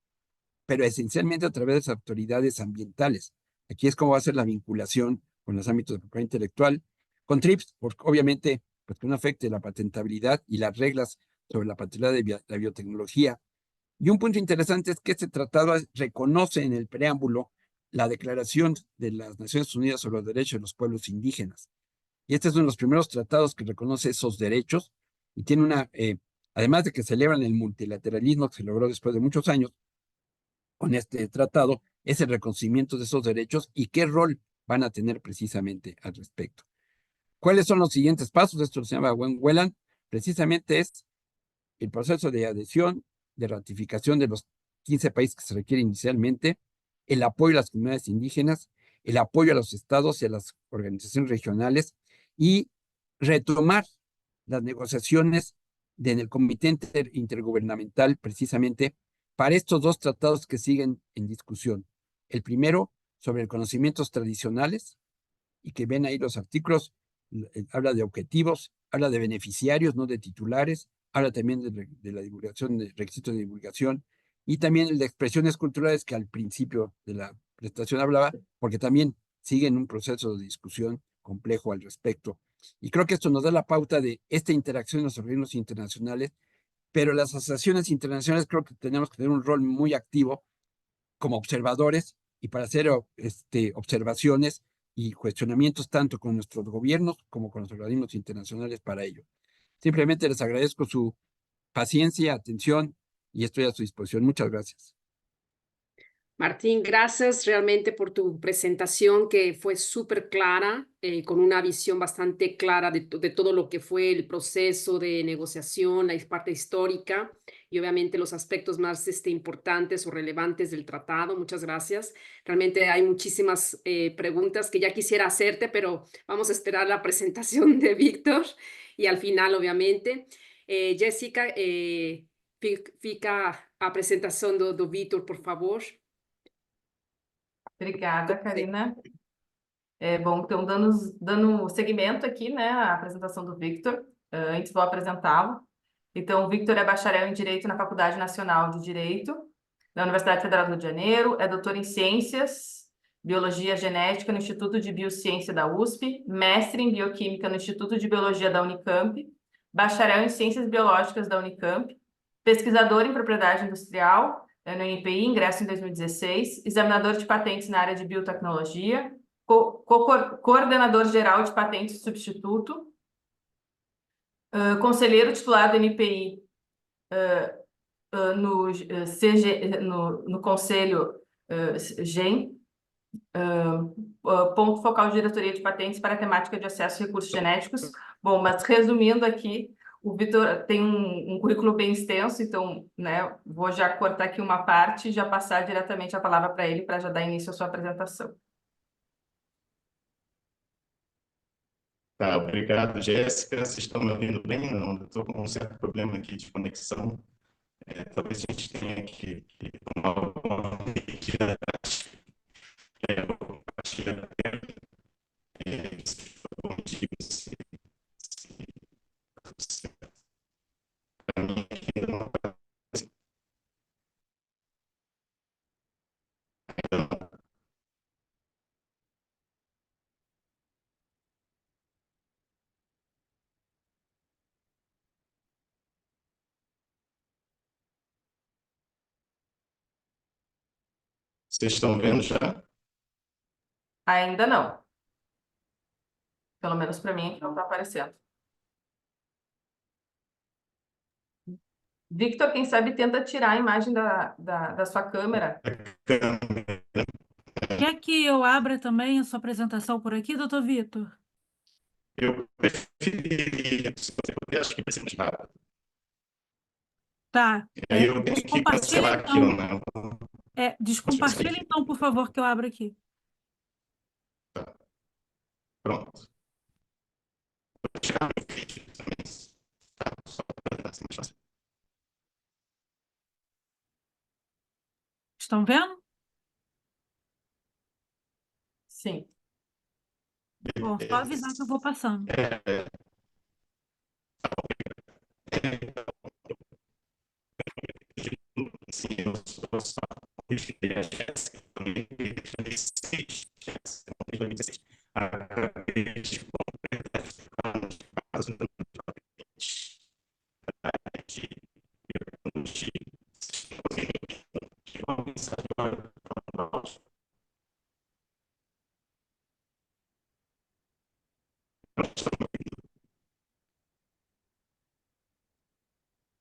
pero esencialmente a través de las autoridades ambientales. Aquí es cómo va a ser la vinculación con los ámbitos de propiedad intelectual, con TRIPS, porque obviamente pues, que no afecte la patentabilidad y las reglas sobre la patentabilidad de la biotecnología. Y un punto interesante es que este tratado reconoce en el preámbulo la Declaración de las Naciones Unidas sobre los Derechos de los Pueblos Indígenas. Y este es uno de los primeros tratados que reconoce esos derechos y tiene además de que celebran el multilateralismo que se logró después de muchos años, con este tratado, es el reconocimiento de esos derechos y qué rol van a tener precisamente al respecto. ¿Cuáles son los siguientes pasos? Esto se llama Wetland. Precisamente es el proceso de adhesión, de ratificación de los 15 países que se requiere inicialmente, el apoyo a las comunidades indígenas, el apoyo a los estados y a las organizaciones regionales y retomar las negociaciones en el Comité Intergubernamental precisamente para estos 2 tratados que siguen en discusión. El primero sobre conocimientos tradicionales y que ven ahí los artículos, habla de objetivos, habla de beneficiarios, no de titulares, habla también de la divulgación, de requisitos de divulgación, y también el de expresiones culturales que al principio de la presentación hablaba, porque también siguen un proceso de discusión complejo al respecto. Y creo que esto nos da la pauta de esta interacción en los organismos internacionales, pero las asociaciones internacionales creo que tenemos que tener un rol muy activo como observadores y para hacer observaciones y cuestionamientos tanto con nuestros gobiernos como con los organismos internacionales para ello. Simplemente les agradezco su paciencia, atención y estoy a su disposición. Muchas gracias. Martín, gracias realmente por tu presentación que fue súper clara, con una visión bastante clara de todo lo que fue el proceso de negociación, la parte histórica y obviamente los aspectos más importantes o relevantes del tratado. Muchas gracias. Realmente hay muchísimas preguntas que ya quisiera hacerte, pero vamos a esperar la presentación de Víctor y al final, obviamente. Jessica, fica a apresentação do Víctor, por favor. Obrigada, Karina. Bom, então, dando seguimento aqui, né, à apresentação do Victor. Antes vou apresentá-lo. Então, o Victor é bacharel em Direito na Faculdade Nacional de Direito, da Universidade Federal do Rio de Janeiro, é doutor em Ciências, Biologia Genética no Instituto de Biociência da USP, mestre em Bioquímica no Instituto de Biologia da Unicamp, bacharel em Ciências Biológicas da Unicamp, pesquisador em Propriedade Industrial, no INPI, ingresso em 2016, examinador de patentes na área de biotecnologia, coordenador geral de patentes substituto, conselheiro titular do NPI no Conselho GEM, ponto focal de diretoria de patentes para a temática de acesso a recursos genéticos. Bom, mas resumindo aqui, o Victor tem um currículo bem extenso, então, né, vou já cortar aqui uma parte e já passar diretamente a palavra para ele, para já dar início à sua apresentação. Tá, obrigado, Jéssica. Vocês estão me ouvindo bem? Não, eu estou com um certo problema aqui de conexão. Talvez a gente tenha que tomar alguma medida drástica. Eu compartilho a tela. Se for bom, digo se para mim aqui ainda não aparece. Vocês estão vendo já? Ainda não. Pelo menos para mim, não está aparecendo. Victor, quem sabe tenta tirar a imagem da sua câmera. Quer que eu abra também a sua apresentação por aqui, doutor Vitor? Eu preferiria, se você puder, acho que vai ser mais rápido. Tá. Aí eu tenho que cancelar aqui ou não. Descompartilha então, por favor, que eu abro aqui. Tá. Pronto. Vou tirar meu vídeo também. Tá, só para ser mais fácil. Estão vendo? Sim. Bom, só avisar que eu vou passando. Sim, eu sou só a Jéssica também, em 2016. Acabei de completar quase de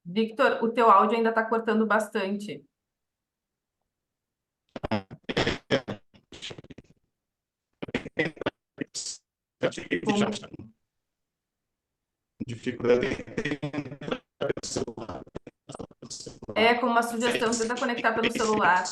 Victor, o teu áudio ainda está cortando bastante. Dificuldade. Com uma sugestão, tenta conectar pelo celular.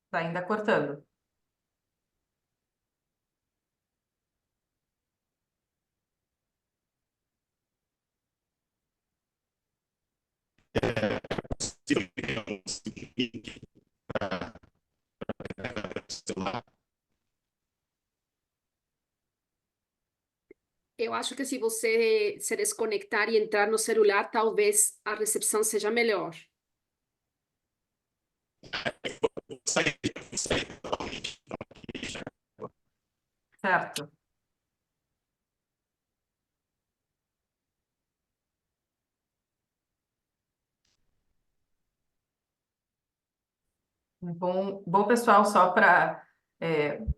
Está ainda cortando. Eu acho que se você se desconectar e entrar no celular, talvez a recepção seja melhor. Certo. Bom, pessoal, só para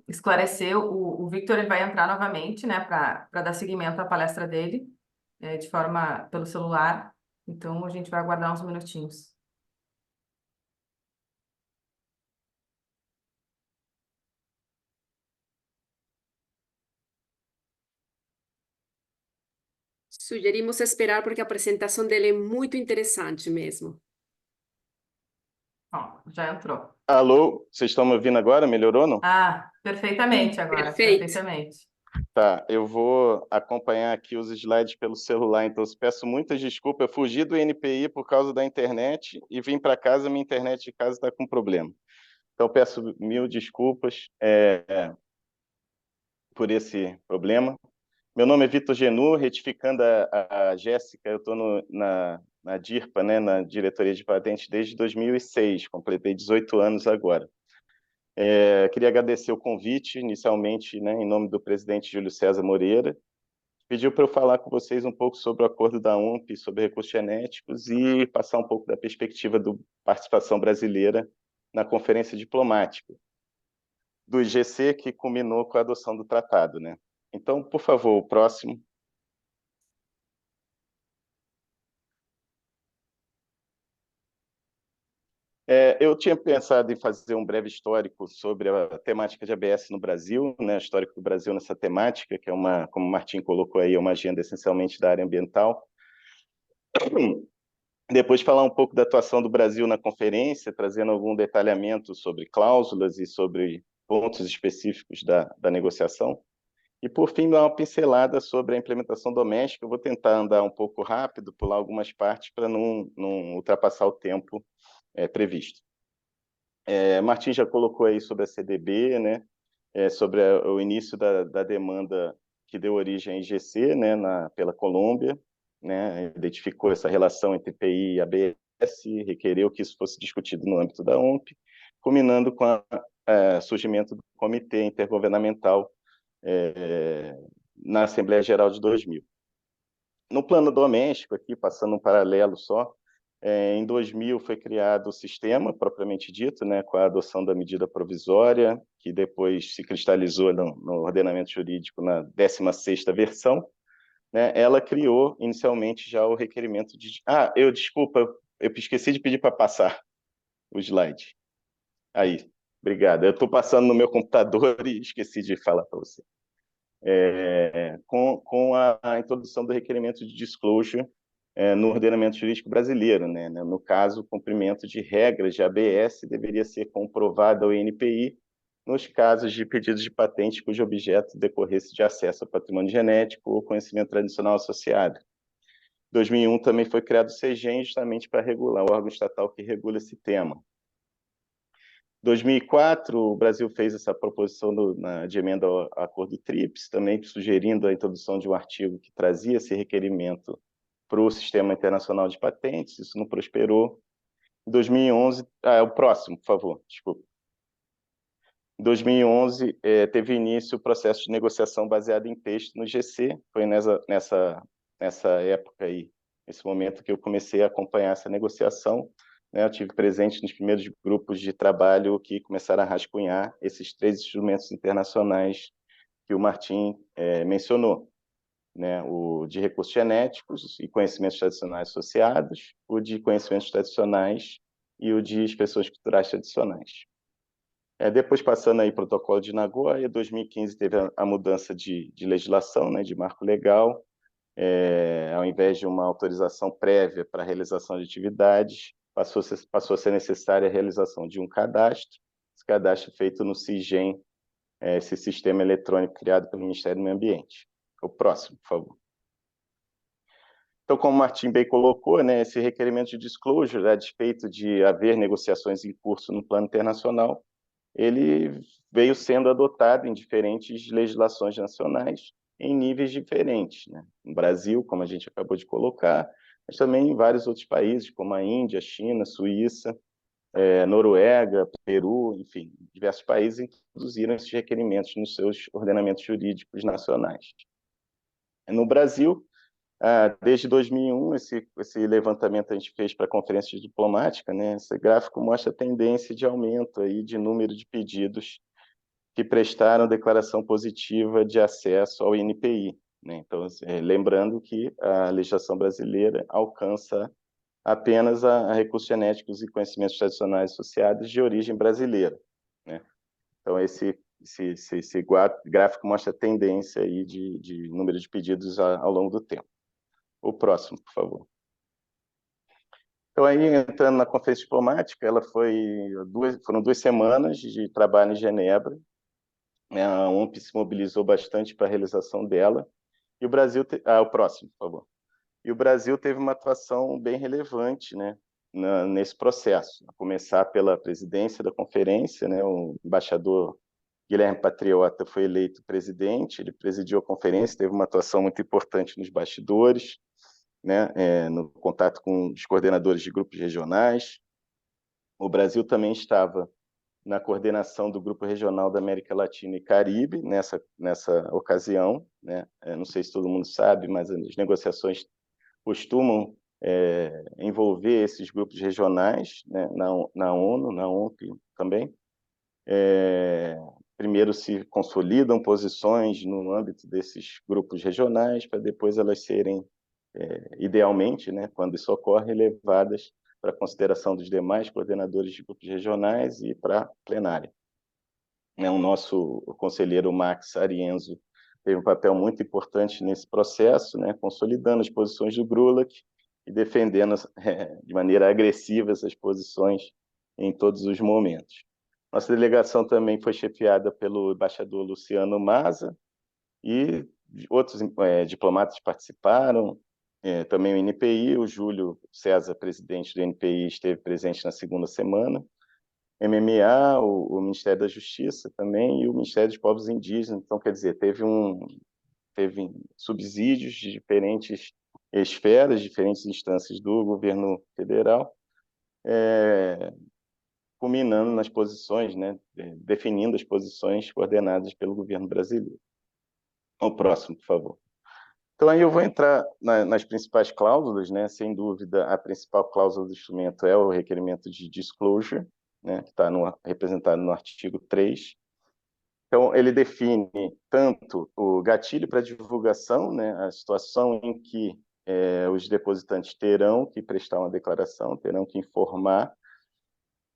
esclarecer, o Victor ele vai entrar novamente, né, para dar seguimento à palestra dele, de forma pelo celular. Então, a gente vai aguardar uns minutinhos. Sugerimos esperar porque a apresentação dele é muito interessante mesmo. Ó, já entrou. Alô, vocês estão me ouvindo agora? Melhorou, não? Perfeitamente agora, Perfeito. perfeitamente. Tá, eu vou acompanhar aqui os slides pelo celular, então eu peço muitas desculpas. Eu fugi do NPI por causa da internet e vim para casa, minha internet de casa está com problema. Então peço mil desculpas por esse problema. Meu nome é Vitor Genu, retificando a Jéssica, eu estou na DIRPA, né, na Diretoria de Patentes, desde 2006, completei 18 anos agora. Queria agradecer o convite, inicialmente, né, em nome do presidente Júlio César Moreira, pediu para eu falar com vocês um pouco sobre o acordo da UNP, sobre recursos genéticos e passar um pouco da perspectiva da participação brasileira na conferência diplomática do IGC, que culminou com a adoção do tratado, né? Então, por favor, o próximo. Eu tinha pensado em fazer um breve histórico sobre a temática de ABS no Brasil, né, o histórico do Brasil nessa temática, que é uma, como o Martim colocou aí, é uma agenda essencialmente da área ambiental. Depois falar um pouco da atuação do Brasil na conferência, trazendo algum detalhamento sobre cláusulas e sobre pontos específicos da negociação. E, por fim, dar uma pincelada sobre a implementação doméstica. Eu vou tentar andar um pouco rápido, pular algumas partes para não ultrapassar o tempo previsto. Martim já colocou aí sobre a CDB, né, sobre o início da demanda que deu origem à IGC, né, pela Colômbia, né, identificou essa relação entre PI e ABS, requereu que isso fosse discutido no âmbito da OMP, culminando com o surgimento do Comitê Intergovernamental na Assembleia Geral de 2000. No plano doméstico, aqui, passando um paralelo só, em 2000 foi criado o sistema, propriamente dito, né, com a adoção da medida provisória, que depois se cristalizou no ordenamento jurídico na 16ª versão. Né, ela criou inicialmente já o requerimento de... desculpa, eu esqueci de pedir para passar o slide. Aí, obrigado. Eu estou passando no meu computador e esqueci de falar para você. Com a introdução do requerimento de disclosure no ordenamento jurídico brasileiro, né? No caso, o cumprimento de regras de ABS deveria ser comprovado ao INPI nos casos de pedidos de patente cujo objeto decorresse de acesso ao patrimônio genético ou conhecimento tradicional associado. Em 2001 também foi criado o CEGEM justamente para regular, o órgão estatal que regula esse tema. Em 2004, o Brasil fez essa proposição de emenda ao Acordo TRIPS, também sugerindo a introdução de um artigo que trazia esse requerimento para o Sistema Internacional de Patentes, isso não prosperou. Em 2011, o próximo, por favor, desculpa. Em 2011, teve início o processo de negociação baseado em texto no GC, foi nessa época aí, nesse momento que eu comecei a acompanhar essa negociação, né, eu tive presente nos primeiros grupos de trabalho que começaram a rascunhar esses 3 instrumentos internacionais que o Martim mencionou, né, o de recursos genéticos e conhecimentos tradicionais associados, o de conhecimentos tradicionais e o de expressões culturais tradicionais. Depois, passando aí o protocolo de Nagoya, em 2015 teve a mudança de legislação, né, de marco legal, ao invés de uma autorização prévia para a realização de atividades, passou a ser necessária a realização de um cadastro, esse cadastro feito no CIGEM, esse sistema eletrônico criado pelo Ministério do Meio Ambiente. O próximo, por favor. Então, como o Martim bem colocou, né, esse requerimento de disclosure, a despeito de haver negociações em curso no plano internacional, ele veio sendo adotado em diferentes legislações nacionais, em níveis diferentes, né? No Brasil, como a gente acabou de colocar, mas também em vários outros países, como a Índia, China, Suíça, Noruega, Peru, enfim, diversos países introduziram esses requerimentos nos seus ordenamentos jurídicos nacionais. No Brasil, desde 2001, esse levantamento a gente fez para a conferência diplomática, né? Esse gráfico mostra a tendência de aumento aí de número de pedidos que prestaram declaração positiva de acesso ao INPI, né? Então, lembrando que a legislação brasileira alcança apenas a recursos genéticos e conhecimentos tradicionais associados de origem brasileira, né? Então, esse gráfico mostra a tendência aí de número de pedidos ao longo do tempo. O próximo, por favor. Então, aí, entrando na conferência diplomática, foram 2 semanas de trabalho em Genebra, A OMP se mobilizou bastante para a realização dela, e o Brasil... o próximo, por favor. E o Brasil teve uma atuação bem relevante, né, nesse processo, a começar pela presidência da conferência, né, o embaixador Guilherme Patriota foi eleito presidente, ele presidiu a conferência, teve uma atuação muito importante nos bastidores, né, no contato com os coordenadores de grupos regionais. O Brasil também estava na coordenação do Grupo Regional da América Latina e Caribe, nessa ocasião, né? Não sei se todo mundo sabe, mas as negociações costumam envolver esses grupos regionais, né? na ONU, na OMP também. Primeiro se consolidam posições no âmbito desses grupos regionais, para depois elas serem, idealmente, né, quando isso ocorre, levadas para a consideração dos demais coordenadores de grupos regionais e para a plenária. O nosso conselheiro Max Arienzo teve um papel muito importante nesse processo, né, consolidando as posições do GRULAC e defendendo de maneira agressiva essas posições em todos os momentos. Nossa delegação também foi chefiada pelo embaixador Luciano Maza, e outros diplomatas participaram, também o NPI, o Júlio César, presidente do NPI, esteve presente na segunda semana, MMA, o Ministério da Justiça também, e o Ministério dos Povos Indígenas. Então, quer dizer, teve subsídios de diferentes esferas, diferentes instâncias do governo federal, culminando nas posições, né, definindo as posições coordenadas pelo governo brasileiro. O próximo, por favor. Então, aí eu vou entrar nas principais cláusulas, né? Sem dúvida, a principal cláusula do instrumento é o requerimento de disclosure, né? Que está representado no artigo 3. Então, ele define tanto o gatilho para divulgação, né? A situação em que os depositantes terão que prestar uma declaração, terão que informar,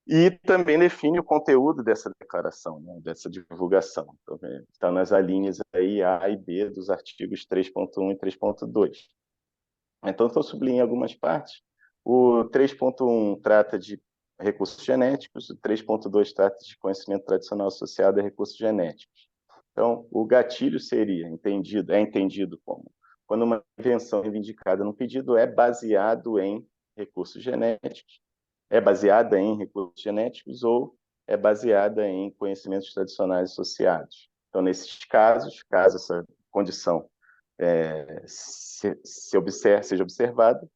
e também define o conteúdo dessa declaração, né, dessa divulgação. Então, está nas alíneas aí A e B dos artigos 3.1 e 3.2. Então, estou sublinhando algumas partes. O 3.1 trata de recursos genéticos, o 3.2 trata de conhecimento tradicional associado a recursos genéticos. Então, o gatilho seria entendido como quando uma invenção reivindicada no pedido é baseado em recursos genéticos, é baseada em recursos genéticos ou é baseada em conhecimentos tradicionais associados. Então, nesses casos, caso essa condição seja observada,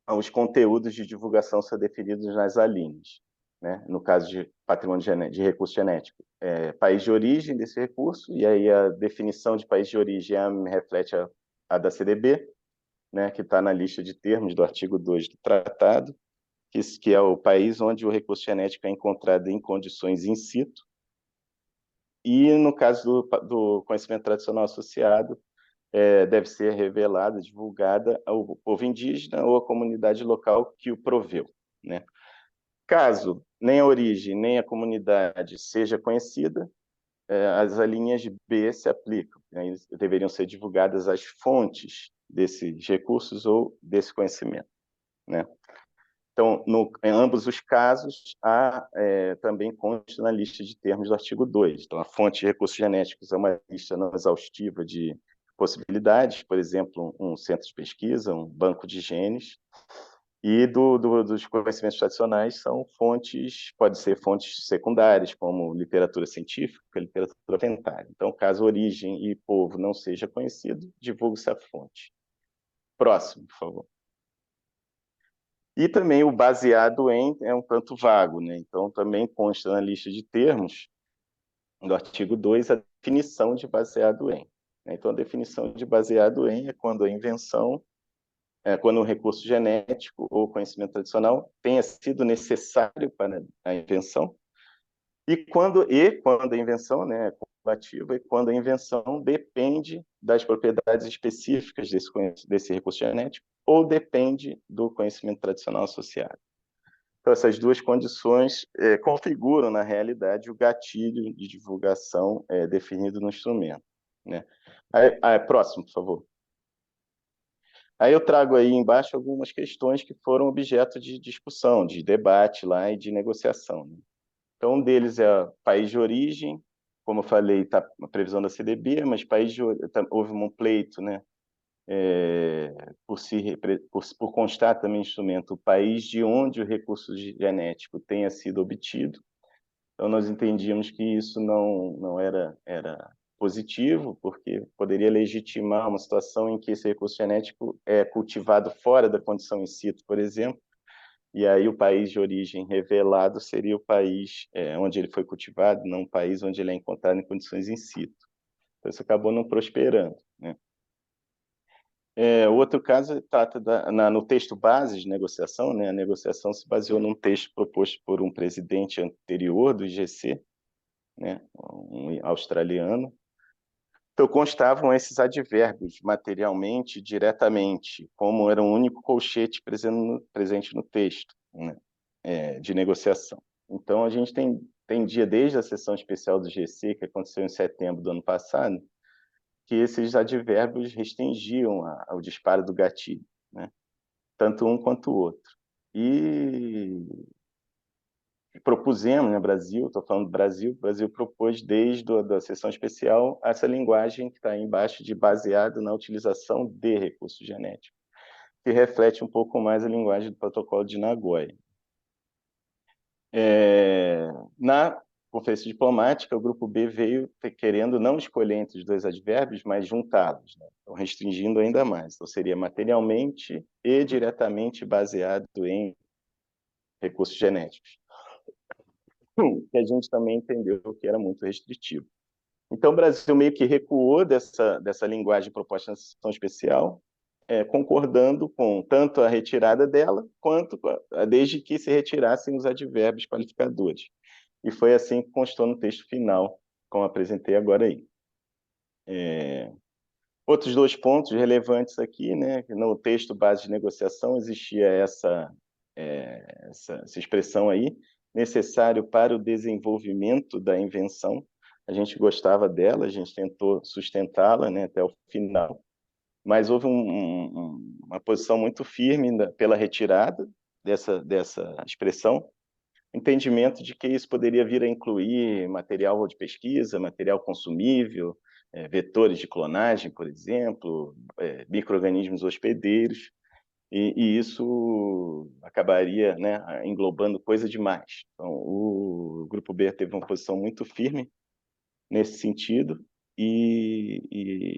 os conteúdos de divulgação são definidos nas alíneas. Né? No caso de patrimônio de recurso genético, país de origem desse recurso, e aí a definição de país de origem reflete a da CDB, né? Que está na lista de termos do artigo 2 do tratado, que é o país onde o recurso genético é encontrado em condições in situ, e no caso do conhecimento tradicional associado, deve ser revelada, divulgada ao povo indígena ou à comunidade local que o proveu. Né? Caso nem a origem nem a comunidade seja conhecida, as alíneas B se aplicam, né? Deveriam ser divulgadas as fontes desses recursos ou desse conhecimento. Né? Então, em ambos os casos, também consta na lista de termos do artigo 2. Então, a fonte de recursos genéticos é uma lista não exaustiva de possibilidades, por exemplo, um centro de pesquisa, um banco de genes, e dos conhecimentos tradicionais pode ser fontes secundárias, como literatura científica, literatura ventária. Então, caso origem e povo não seja conhecido, divulgue-se a fonte. Próximo, por favor. E também o baseado em é um tanto vago, né? Então, também consta na lista de termos do artigo 2 a definição de baseado em. Então, a definição de baseado em é quando a invenção, quando o recurso genético ou conhecimento tradicional tenha sido necessário para a invenção, e quando a invenção, né, é cumulativa, e quando a invenção depende das propriedades específicas desse recurso genético, ou depende do conhecimento tradicional associado. Então, essas duas condições configuram, na realidade, o gatilho de divulgação definido no instrumento. Né? Próximo, por favor. Aí eu trago aí embaixo algumas questões que foram objeto de discussão, de debate lá e de negociação. Né? Então, um deles é o país de origem, como eu falei, está a previsão da CDB, mas houve um pleito, né, por constar também instrumento, o país de onde o recurso genético tenha sido obtido. Então, nós entendíamos que isso não era positivo, porque poderia legitimar uma situação em que esse recurso genético é cultivado fora da condição in situ, por exemplo, e aí o país de origem revelado seria o país onde ele foi cultivado, não o país onde ele é encontrado em condições in situ. Então, isso acabou não prosperando, né? O outro caso trata no texto base de negociação, né? A negociação se baseou num texto proposto por um presidente anterior do IGC, né? Um australiano. Então, constavam esses advérbios materialmente, diretamente, como era um único colchete presente no texto, né, de negociação. Então, a gente entendia desde a sessão especial do GC, que aconteceu em setembro do ano passado, que esses advérbios restringiam ao disparo do gatilho, né, tanto um quanto o outro. E propusemos, né, Brasil, estou falando do Brasil, o Brasil propôs desde a sessão especial essa linguagem que está aí embaixo de baseado na utilização de recursos genéticos, que reflete um pouco mais a linguagem do protocolo de Nagoya. Na conferência diplomática, o grupo B veio querendo não escolher entre os dois advérbios, mas juntá-los, né? Então, restringindo ainda mais. Então, seria materialmente e diretamente baseado em recursos genéticos, que a gente também entendeu que era muito restritivo. Então, o Brasil meio que recuou dessa linguagem proposta na sessão especial, concordando com tanto a retirada dela, quanto desde que se retirassem os advérbios qualificadores. E foi assim que constou no texto final, como apresentei agora aí. Outros dois pontos relevantes aqui, né? No texto base de negociação existia essa expressão aí, necessário para o desenvolvimento da invenção. A gente gostava dela, a gente tentou sustentá-la, né, até o final, mas houve uma posição muito firme pela retirada dessa expressão, entendimento de que isso poderia vir a incluir material de pesquisa, material consumível, vetores de clonagem, por exemplo, micro-organismos hospedeiros, e isso acabaria, né, englobando coisa demais. Então, o Grupo B teve uma posição muito firme nesse sentido e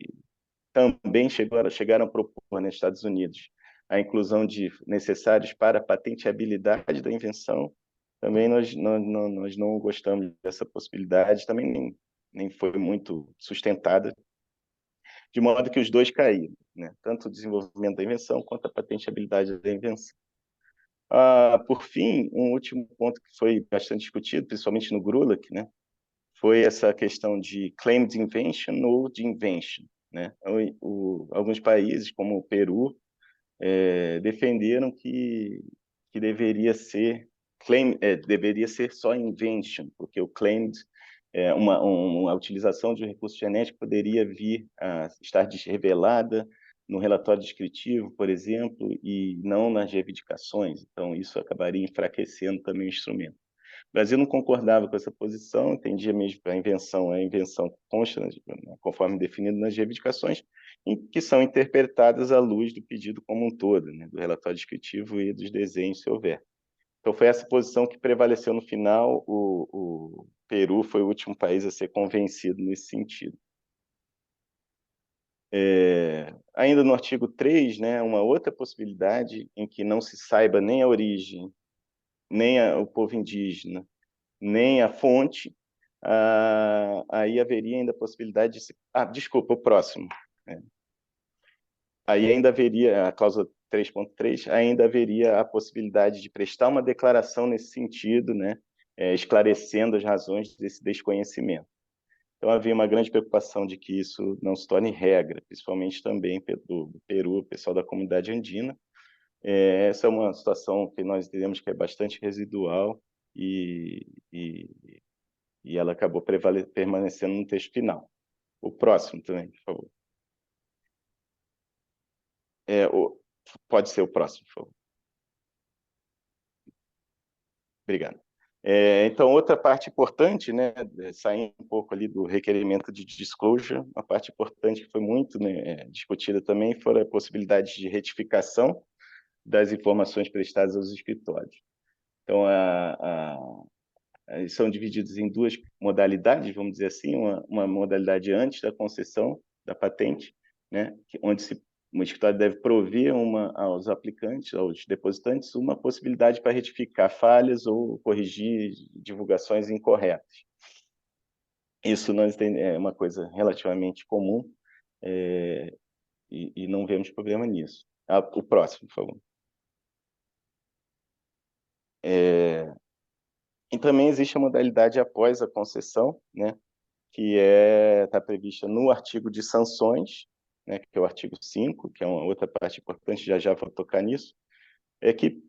também chegaram a propor nos Estados Unidos a inclusão de necessários para a patenteabilidade da invenção. Também nós não gostamos dessa possibilidade, também nem foi muito sustentada, de modo que os dois caíram, né? Tanto o desenvolvimento da invenção quanto a patenteabilidade da invenção. Por fim, um último ponto que foi bastante discutido, principalmente no GRULAC, né, foi essa questão de claimed invention ou de invention, né? Alguns países, como o Peru, defenderam que deveria ser só invention, porque o claimed uma utilização de um recurso genético poderia vir a estar desrevelada no relatório descritivo, por exemplo, e não nas reivindicações. Então, isso acabaria enfraquecendo também o instrumento. O Brasil não concordava com essa posição, entendia mesmo que a invenção consta, conforme definido nas reivindicações, que são interpretadas à luz do pedido como um todo, né, do relatório descritivo e dos desenhos, se houver. Então, foi essa posição que prevaleceu no final. O Peru foi o último país a ser convencido nesse sentido. Ainda no artigo 3, né, uma outra possibilidade em que não se saiba nem a origem, nem o povo indígena, nem a fonte, aí haveria ainda a possibilidade de se... desculpa, o próximo. Aí ainda haveria, a cláusula 3.3, ainda haveria a possibilidade de prestar uma declaração nesse sentido, né, esclarecendo as razões desse desconhecimento. Então, havia uma grande preocupação de que isso não se torne regra, principalmente também do Peru, pessoal da comunidade andina. Essa é uma situação que nós entendemos que é bastante residual e ela acabou permanecendo no texto final. O próximo também, por favor. Pode ser o próximo, por favor. Obrigado. Então, outra parte importante, né, saindo um pouco ali do requerimento de disclosure, uma parte importante que foi muito, né, discutida também foi a possibilidade de retificação das informações prestadas aos escritórios. Então, eles são divididos em duas modalidades, vamos dizer assim, uma modalidade antes da concessão da patente, né, onde o escritório deve prover aos aplicantes, aos depositantes, uma possibilidade para retificar falhas ou corrigir divulgações incorretas. Isso é uma coisa relativamente comum, e não vemos problema nisso. O próximo, por favor. E também existe a modalidade após a concessão, né, que está prevista no artigo de sanções, né, que é o artigo 5, que é uma outra parte importante, já vou tocar nisso, que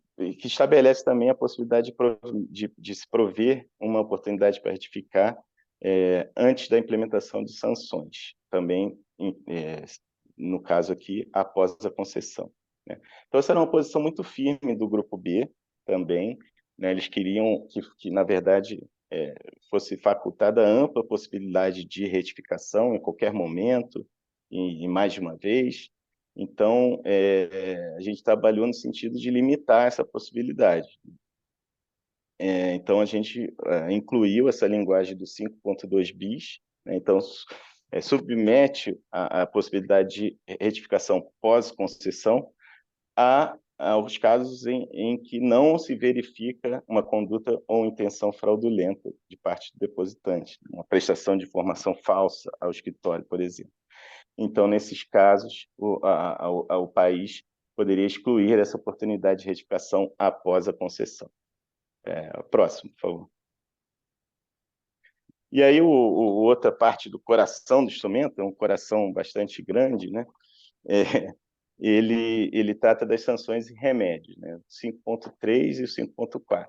estabelece também a possibilidade de se prover uma oportunidade para retificar antes da implementação de sanções, também, no caso aqui, após a concessão, né? Então, essa era uma posição muito firme do Grupo B também, né? Eles queriam que na verdade, fosse facultada ampla possibilidade de retificação em qualquer momento, e mais de uma vez. Então, a gente trabalhou no sentido de limitar essa possibilidade. Então, a gente incluiu essa linguagem do 5.2 bis, né? Então, submete a possibilidade de retificação pós-concessão aos casos em que não se verifica uma conduta ou intenção fraudulenta de parte do depositante, uma prestação de informação falsa ao escritório, por exemplo. Então, nesses casos, o país poderia excluir essa oportunidade de retificação após a concessão. Próximo, por favor. E aí, outra parte do coração do instrumento, é um coração bastante grande, né? Ele trata das sanções e remédios, né? 5.3 e o 5.4.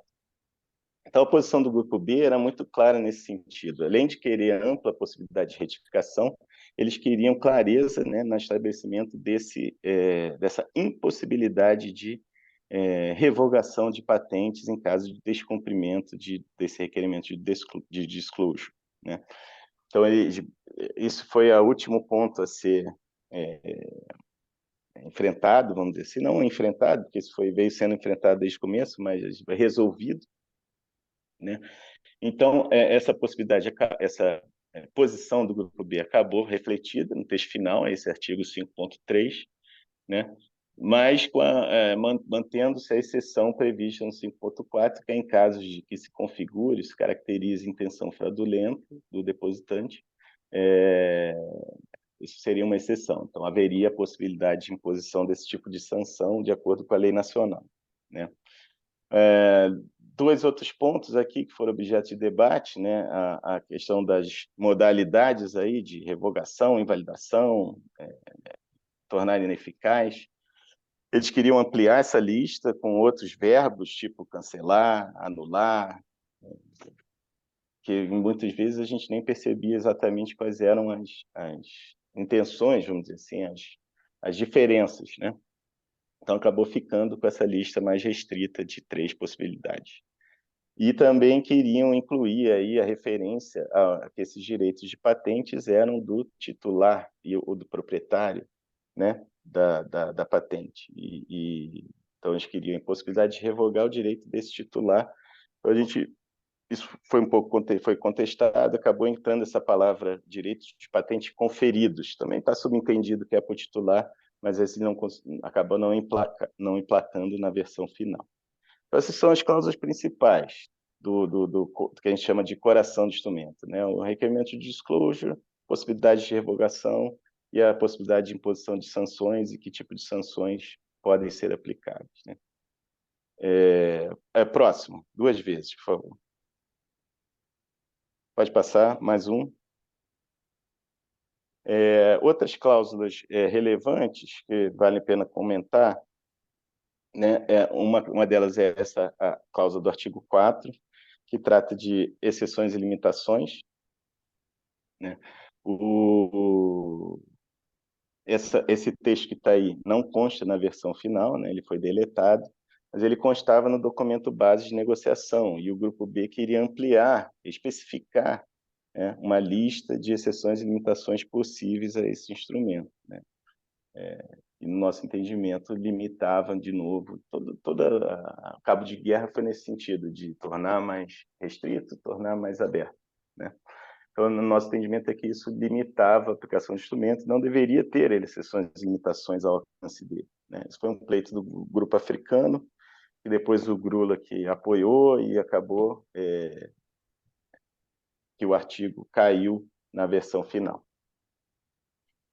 Então, a posição do Grupo B era muito clara nesse sentido. Além de querer ampla possibilidade de retificação, eles queriam clareza, né, no estabelecimento dessa impossibilidade de revogação de patentes em caso de descumprimento desse requerimento de disclosure, né? Então, isso foi o último ponto a ser enfrentado, vamos dizer assim, não enfrentado, porque isso veio sendo enfrentado desde o começo, mas resolvido, né? Então, essa possibilidade, essa posição do Grupo B acabou refletida no texto final, esse artigo 5.3, né? Mas mantendo-se a exceção prevista no 5.4, que é em casos de que se configure, se caracterize intenção fraudulenta do depositante, isso seria uma exceção. Então, haveria a possibilidade de imposição desse tipo de sanção de acordo com a lei nacional, né? Dois outros pontos aqui que foram objeto de debate, né? A questão das modalidades aí de revogação, invalidação, tornar ineficaz. Eles queriam ampliar essa lista com outros verbos, tipo cancelar, anular, que muitas vezes a gente nem percebia exatamente quais eram as intenções, vamos dizer assim, as diferenças, né? Então, acabou ficando com essa lista mais restrita de 3 possibilidades. E também queriam incluir aí a referência a que esses direitos de patentes eram do titular ou do proprietário, né, da patente. Então, eles queriam a possibilidade de revogar o direito desse titular. Então, isso foi foi contestado, acabou entrando essa palavra direitos de patente conferidos. Também está subentendido que é para o titular, mas esse acabou não emplacando na versão final. Então, essas são as cláusulas principais do que a gente chama de coração do instrumento, né? O requerimento de disclosure, possibilidade de revogação e a possibilidade de imposição de sanções e que tipo de sanções podem ser aplicadas, né? Próximo, 2 vezes, por favor. Pode passar, mais um. Outras cláusulas relevantes que vale a pena comentar, né? Uma delas é a cláusula do artigo 4, que trata de exceções e limitações, né? Esse texto que está aí não consta na versão final, né? Ele foi deletado, mas ele constava no documento base de negociação, e o grupo B queria ampliar, especificar, né, uma lista de exceções e limitações possíveis a esse instrumento, né? E no nosso entendimento limitava de novo, todo o cabo de guerra foi nesse sentido, de tornar mais restrito, tornar mais aberto, né? Então, no nosso entendimento é que isso limitava a aplicação do instrumento, não deveria ter exceções e limitações ao alcance dele, né? Isso foi um pleito do grupo africano, e depois o Grula que apoiou, e acabou que o artigo caiu na versão final.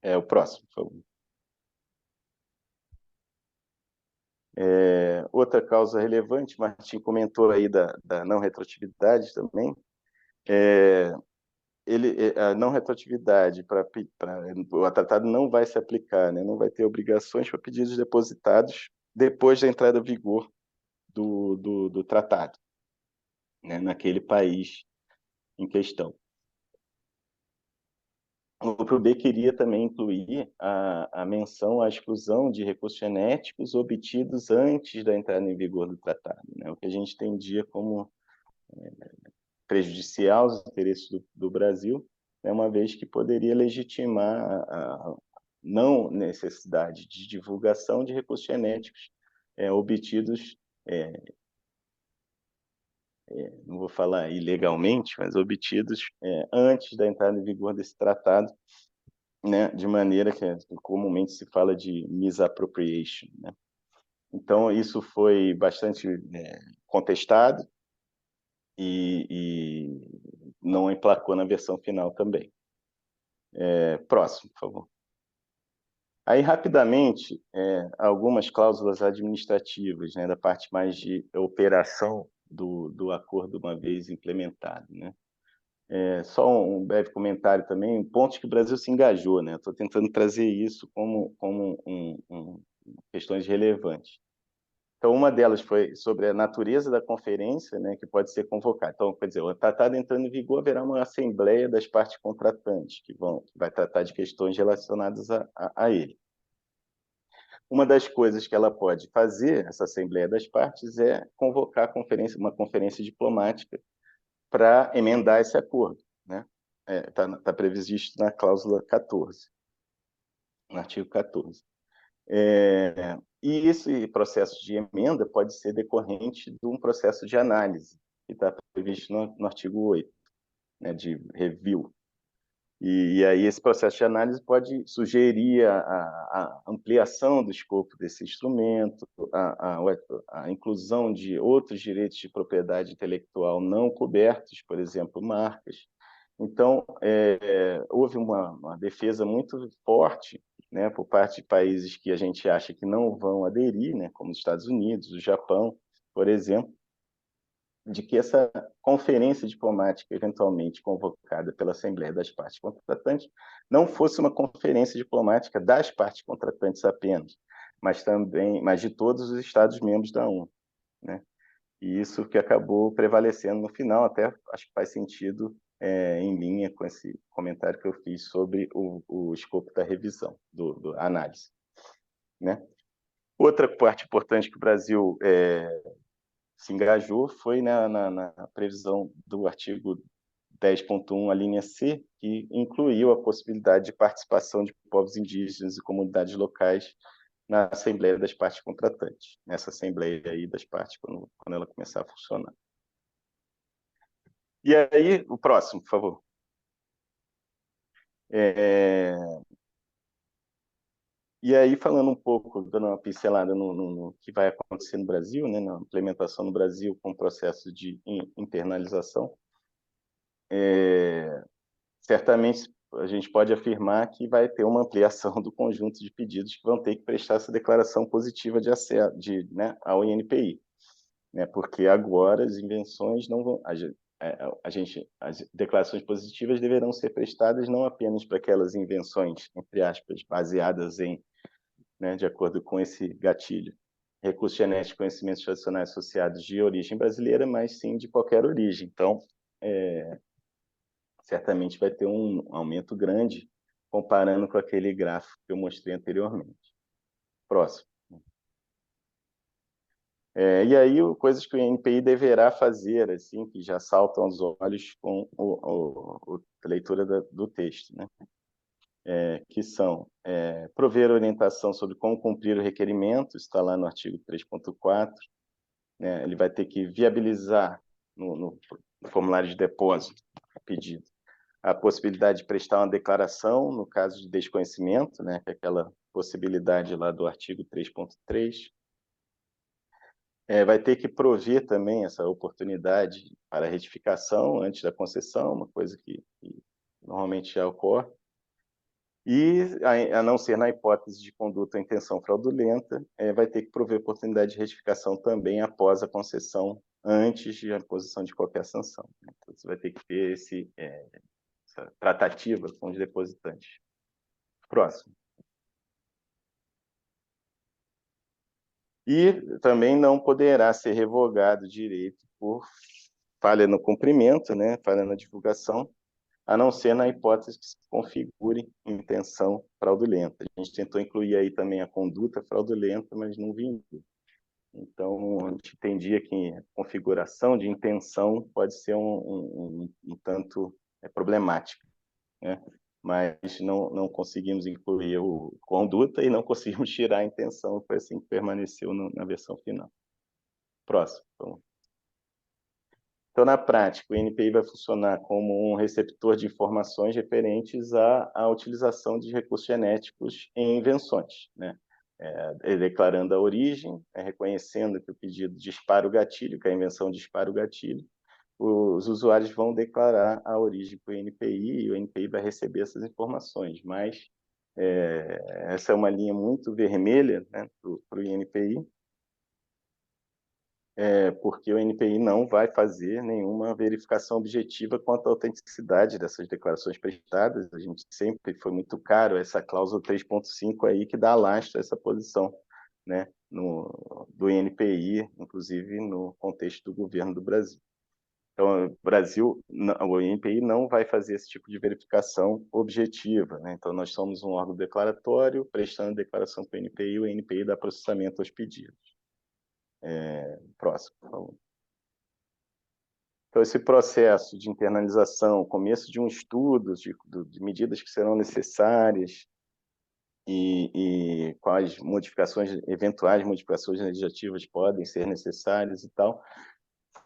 O próximo, por favor. Outra causa relevante, Martim comentou aí da não retroatividade também. A não retroatividade o tratado não vai se aplicar, né? Não vai ter obrigações para pedidos depositados depois da entrada em vigor do tratado, né? Naquele país em questão. O grupo B queria também incluir a menção à exclusão de recursos genéticos obtidos antes da entrada em vigor do tratado, né? O que a gente entendia como prejudicial aos interesses do Brasil, né? Uma vez que poderia legitimar a não necessidade de divulgação de recursos genéticos obtidos, não vou falar ilegalmente, mas obtidos antes da entrada em vigor desse tratado, né, de maneira que comumente se fala de misappropriation, né? Então, isso foi bastante contestado e não emplacou na versão final também. Próximo, por favor. Aí, rapidamente, algumas cláusulas administrativas, né, da parte mais de operação do acordo uma vez implementado, né? Só um breve comentário também, pontos que o Brasil se engajou, né? Estou tentando trazer isso como questões relevantes. Então, uma delas foi sobre a natureza da conferência, né, que pode ser convocada. Então, quer dizer, o tratado entrando em vigor, haverá uma assembleia das partes contratantes, que vai tratar de questões relacionadas a ele. Uma das coisas que ela pode fazer, essa assembleia das partes, é convocar uma conferência diplomática para emendar esse acordo, né? Tá previsto na cláusula 14, no artigo 14. E esse processo de emenda pode ser decorrente de um processo de análise, que está previsto no artigo 8, né, de review. E aí esse processo de análise pode sugerir a ampliação do escopo desse instrumento, a inclusão de outros direitos de propriedade intelectual não cobertos, por exemplo, marcas. Então, houve uma defesa muito forte, né, por parte de países que a gente acha que não vão aderir, né, como os Estados Unidos, o Japão, por exemplo, de que essa conferência diplomática eventualmente convocada pela Assembleia das Partes Contratantes não fosse uma conferência diplomática das partes contratantes apenas, mas de todos os Estados-membros da ONU, né? E isso que acabou prevalecendo no final, até acho que faz sentido em linha com esse comentário que eu fiz sobre o escopo da revisão, da análise, né? Outra parte importante que o Brasil se engajou foi na previsão do artigo 10.1, a linha C, que incluiu a possibilidade de participação de povos indígenas e comunidades locais na Assembleia das Partes Contratantes, nessa Assembleia aí das Partes, quando ela começar a funcionar. E aí, o próximo, por favor. E aí, falando um pouco, dando uma pincelada no que vai acontecer no Brasil, né, na implementação no Brasil com o processo de internalização, certamente a gente pode afirmar que vai ter uma ampliação do conjunto de pedidos que vão ter que prestar essa declaração positiva de acesso ao INPI, né, porque agora as invenções não vão... as declarações positivas deverão ser prestadas não apenas para aquelas invenções, entre aspas, baseadas em, né, de acordo com esse gatilho, recursos genéticos, conhecimentos tradicionais associados de origem brasileira, mas sim de qualquer origem. Então, certamente vai ter um aumento grande comparando com aquele gráfico que eu mostrei anteriormente. Próximo. E aí, coisas que o INPI deverá fazer, assim, que já saltam aos olhos com a leitura do texto, né? Que são prover orientação sobre como cumprir o requerimento, está lá no artigo 3.4, né? Ele vai ter que viabilizar no formulário de depósito, pedido, a possibilidade de prestar uma declaração no caso de desconhecimento, né? Que é aquela possibilidade lá do artigo 3.3. Vai ter que prover também essa oportunidade para retificação antes da concessão, uma coisa que normalmente já ocorre. E, a não ser na hipótese de conduta ou intenção fraudulenta, vai ter que prover oportunidade de retificação também após a concessão, antes de a imposição de qualquer sanção. Então, você vai ter que ter essa tratativa com os depositantes. Próximo. E também não poderá ser revogado o direito por falha no cumprimento, né, falha na divulgação, a não ser na hipótese que se configure intenção fraudulenta. A gente tentou incluir aí também a conduta fraudulenta, mas não vingou. Então, a gente entendia que a configuração de intenção pode ser um tanto problemática, né? Mas não conseguimos incluir o conduta e não conseguimos tirar a intenção, foi assim que permaneceu na versão final. Próximo. Então, na prática, o INPI vai funcionar como um receptor de informações referentes à utilização de recursos genéticos em invenções, né? Declarando a origem, reconhecendo que o pedido dispara o gatilho, que a invenção dispara o gatilho, os usuários vão declarar a origem para o INPI e o INPI vai receber essas informações, mas essa é uma linha muito vermelha, né, para o INPI, porque o INPI não vai fazer nenhuma verificação objetiva quanto à autenticidade dessas declarações prestadas. A gente sempre foi muito caro essa cláusula 3.5 aí que dá lastro a essa posição, né, do INPI, inclusive no contexto do governo do Brasil. Então, o INPI não vai fazer esse tipo de verificação objetiva, né? Então, nós somos um órgão declaratório, prestando declaração para o INPI dá processamento aos pedidos. Próximo, por favor. Então, esse processo de internalização, começo de um estudo de medidas que serão necessárias e quais eventuais modificações legislativas podem ser necessárias e tal,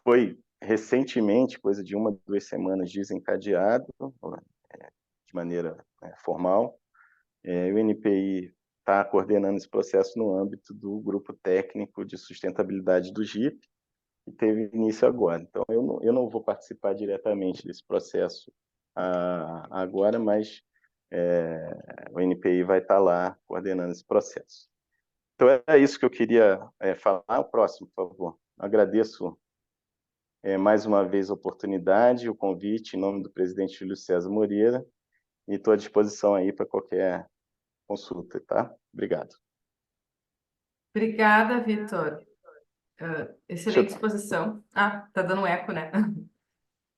foi recentemente, coisa de 1 a 2 semanas, desencadeado de maneira formal. O INPI está coordenando esse processo no âmbito do Grupo Técnico de Sustentabilidade do GIP, que teve início agora. Então, eu não vou participar diretamente desse processo agora, mas o INPI vai estar lá coordenando esse processo. Então, é isso que eu queria falar. O próximo, por favor. Agradeço mais uma vez a oportunidade, o convite, em nome do presidente Júlio César Moreira, e estou à disposição aí para qualquer consulta, tá? Obrigado. Obrigada, Vitor. Excelente exposição. Tá dando eco, né?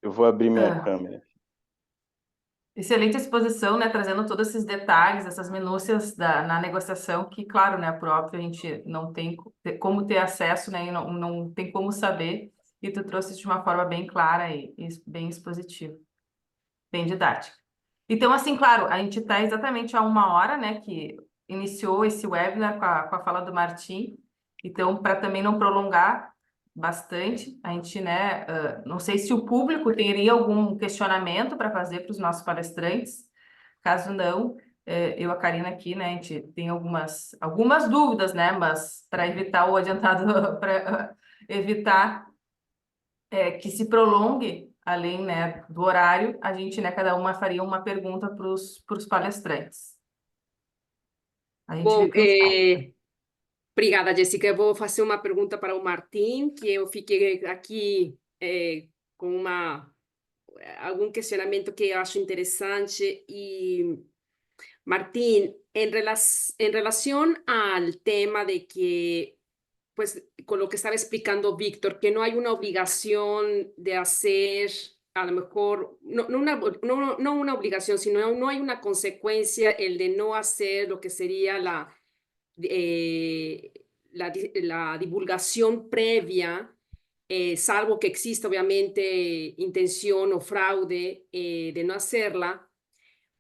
Eu vou abrir minha câmera. Excelente exposição, né? Trazendo todos esses detalhes, essas minúcias na negociação, que, claro, né? Por óbvio, a gente não tem como ter acesso, né? E não tem como saber. E tu trouxe de uma forma bem clara e bem expositiva, bem didática. Então, assim, claro, a gente está exatamente há 1 hora, né? Que iniciou esse webinar com a fala do Martim. Então, para também não prolongar bastante, a gente, né, não sei se o público teria algum questionamento para fazer para os nossos palestrantes. Caso não, eu e a Karina aqui, né, a gente tem algumas dúvidas, né, mas para evitar o adiantado, para evitar que se prolongue além, né, do horário, a gente, né, cada uma faria uma pergunta para os palestrantes. A gente Bom, vê que obrigada, Jéssica. Eu vou fazer uma pergunta para o Martim, que eu fiquei aqui com algum questionamento que eu acho interessante. E, Martín, en relación al tema de que, pues, con lo que estaba explicando Víctor, que no hay una obligación de hacer, a lo mejor, no una obligación, sino no hay una consecuencia el de no hacer lo que sería la divulgación previa, salvo que exista obviamente intención o fraude de no hacerla,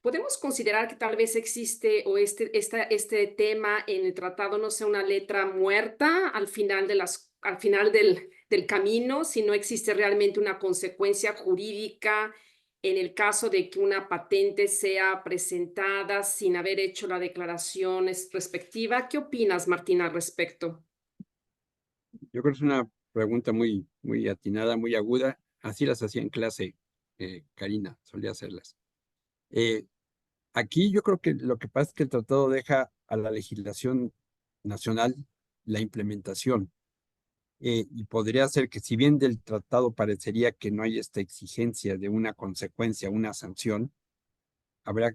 ¿podemos considerar que tal vez existe o este tema en el tratado no sea una letra muerta al final, del camino, si no existe realmente una consecuencia jurídica en el caso de que una patente sea presentada sin haber hecho la declaración respectiva? ¿Qué opinas, Martín, al respecto? Yo creo que es una pregunta muy, muy atinada, muy aguda. Así las hacía en clase, Karina, solía hacerlas. Aquí yo creo que lo que pasa es que el tratado deja a la legislación nacional la implementación. Y podría ser que si bien del tratado parecería que no hay esta exigencia de una consecuencia, una sanción,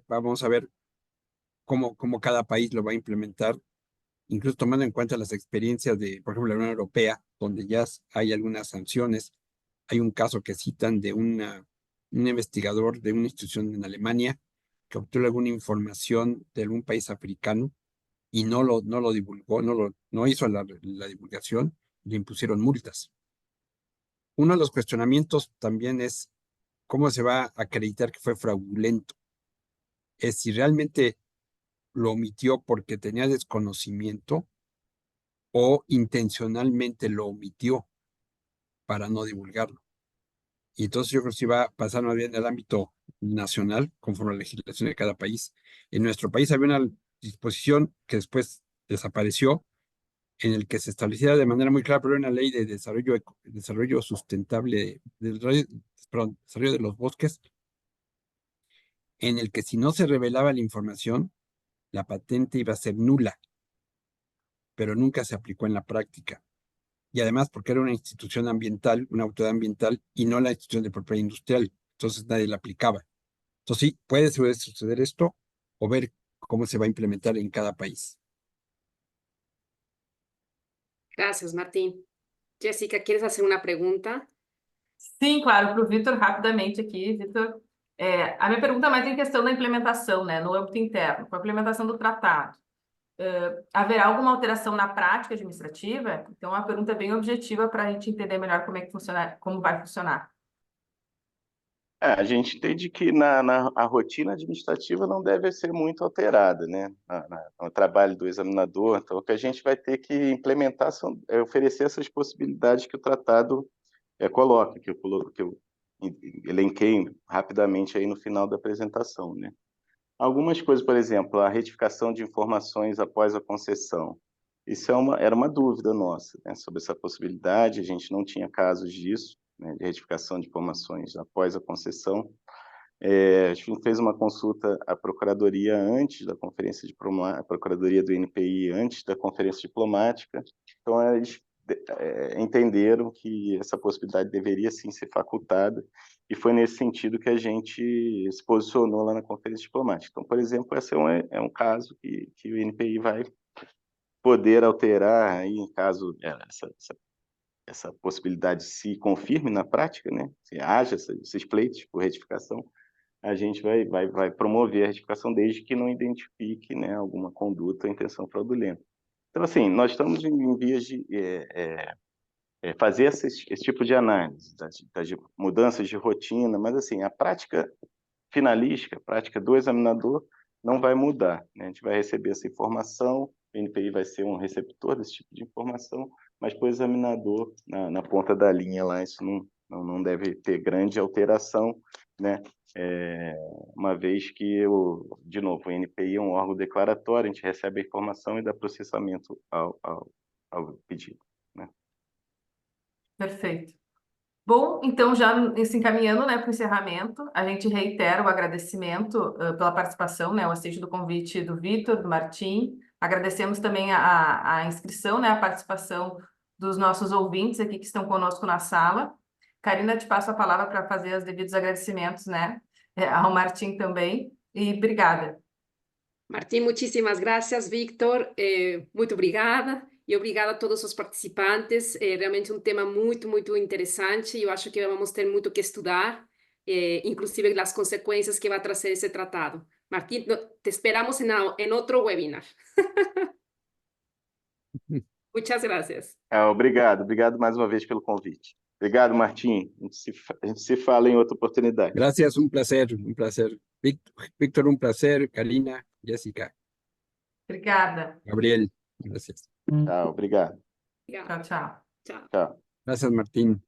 vamos a ver cómo cada país lo va a implementar, incluso tomando en cuenta las experiencias de, por ejemplo, la Unión Europea, donde ya hay algunas sanciones. Hay un caso que citan de un investigador de una institución en Alemania que obtuvo alguna información de algún país africano y no lo divulgó, no hizo la divulgación, le impusieron multas. Uno de los cuestionamientos también es cómo se va a acreditar que fue fraudulento. Es si realmente lo omitió porque tenía desconocimiento o intencionalmente lo omitió para no divulgarlo. Y entonces yo creo que sí va a pasar más bien en el ámbito nacional, conforme a la legislación de cada país. En nuestro país había una disposición que después desapareció, en el que se establecía de manera muy clara, pero una ley de desarrollo sustentable, desarrollo de los bosques, en el que si no se revelaba la información, la patente iba a ser nula, pero nunca se aplicó en la práctica. Y además porque era una institución ambiental, una autoridad ambiental, y no la institución de propiedad industrial. Entonces nadie la aplicaba. Entonces sí, puede suceder esto o ver cómo se va a implementar en cada país. Gracias, Martín. Jessica, ¿quieres hacer una pregunta? Sim, claro, para o Vitor, rapidamente aqui, Vitor. A minha pergunta é mais em questão da implementação, né, no âmbito interno, com a implementação do tratado. Haverá alguma alteração na prática administrativa? Então, a pergunta é bem objetiva para a gente entender melhor como vai funcionar. A gente entende que a rotina administrativa não deve ser muito alterada, né? No trabalho do examinador. Então, o que a gente vai ter que implementar é oferecer essas possibilidades que o tratado coloca, que eu elenquei rapidamente aí no final da apresentação, né? Algumas coisas, por exemplo, a retificação de informações após a concessão. Isso era uma dúvida nossa, né, sobre essa possibilidade. A gente não tinha casos disso, né, de retificação de informações após a concessão. A gente fez uma consulta à Procuradoria antes da Conferência Diplomática, a Procuradoria do INPI antes da Conferência Diplomática. Então, eles entenderam que essa possibilidade deveria sim ser facultada, e foi nesse sentido que a gente se posicionou lá na Conferência Diplomática. Então, por exemplo, esse é um caso que o INPI vai poder alterar aí, em caso essa possibilidade se confirme na prática, né? Se haja esses pleitos por retificação, a gente vai promover a retificação desde que não identifique, né, alguma conduta ou intenção fraudulenta. Então, assim, nós estamos em vias de fazer esse tipo de análise, das mudanças de rotina, mas, assim, a prática finalística, a prática do examinador, não vai mudar, né? A gente vai receber essa informação, o INPI vai ser um receptor desse tipo de informação, mas para o examinador, na ponta da linha lá, isso não deve ter grande alteração, né? Uma vez que, de novo, o INPI é um órgão declaratório, a gente recebe a informação e dá processamento ao pedido, né? Perfeito. Bom, então já se encaminhando, né, para o encerramento, a gente reitera o agradecimento pela participação, né, o aceite do convite do Vitor, do Martim. Agradecemos também a inscrição, né, a participação dos nossos ouvintes aqui que estão conosco na sala. Karina, te passo a palavra para fazer os devidos agradecimentos, né, ao Martim também, e obrigada. Martín, muchísimas gracias, Víctor. Muito obrigada. E obrigada a todos os participantes. Realmente um tema muito, muito interessante. Eu acho que vamos ter muito que estudar, inclusive as consequências que vai trazer esse tratado. Martín, te esperamos em outro webinar. Muchas gracias. Obrigado mais uma vez pelo convite. Obrigado, Martim. A gente se fala em outra oportunidade. Gracias, un placer. Víctor, un placer. Karina, Jessica, Obrigada. Gabriel, gracias. Tchau, obrigado. Tchau, tchau. Chao. Tchau. Gracias, Martín.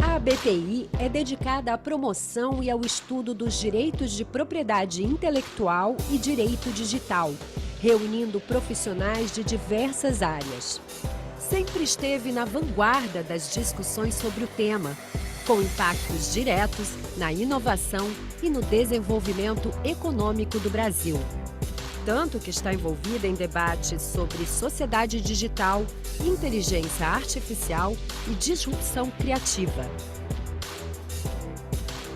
A ABPI é dedicada à promoção e ao estudo dos direitos de propriedade intelectual e direito digital, reunindo profissionais de diversas áreas. Sempre esteve na vanguarda das discussões sobre o tema, com impactos diretos na inovação e no desenvolvimento econômico do Brasil. Tanto que está envolvida em debates sobre sociedade digital, inteligência artificial e disrupção criativa.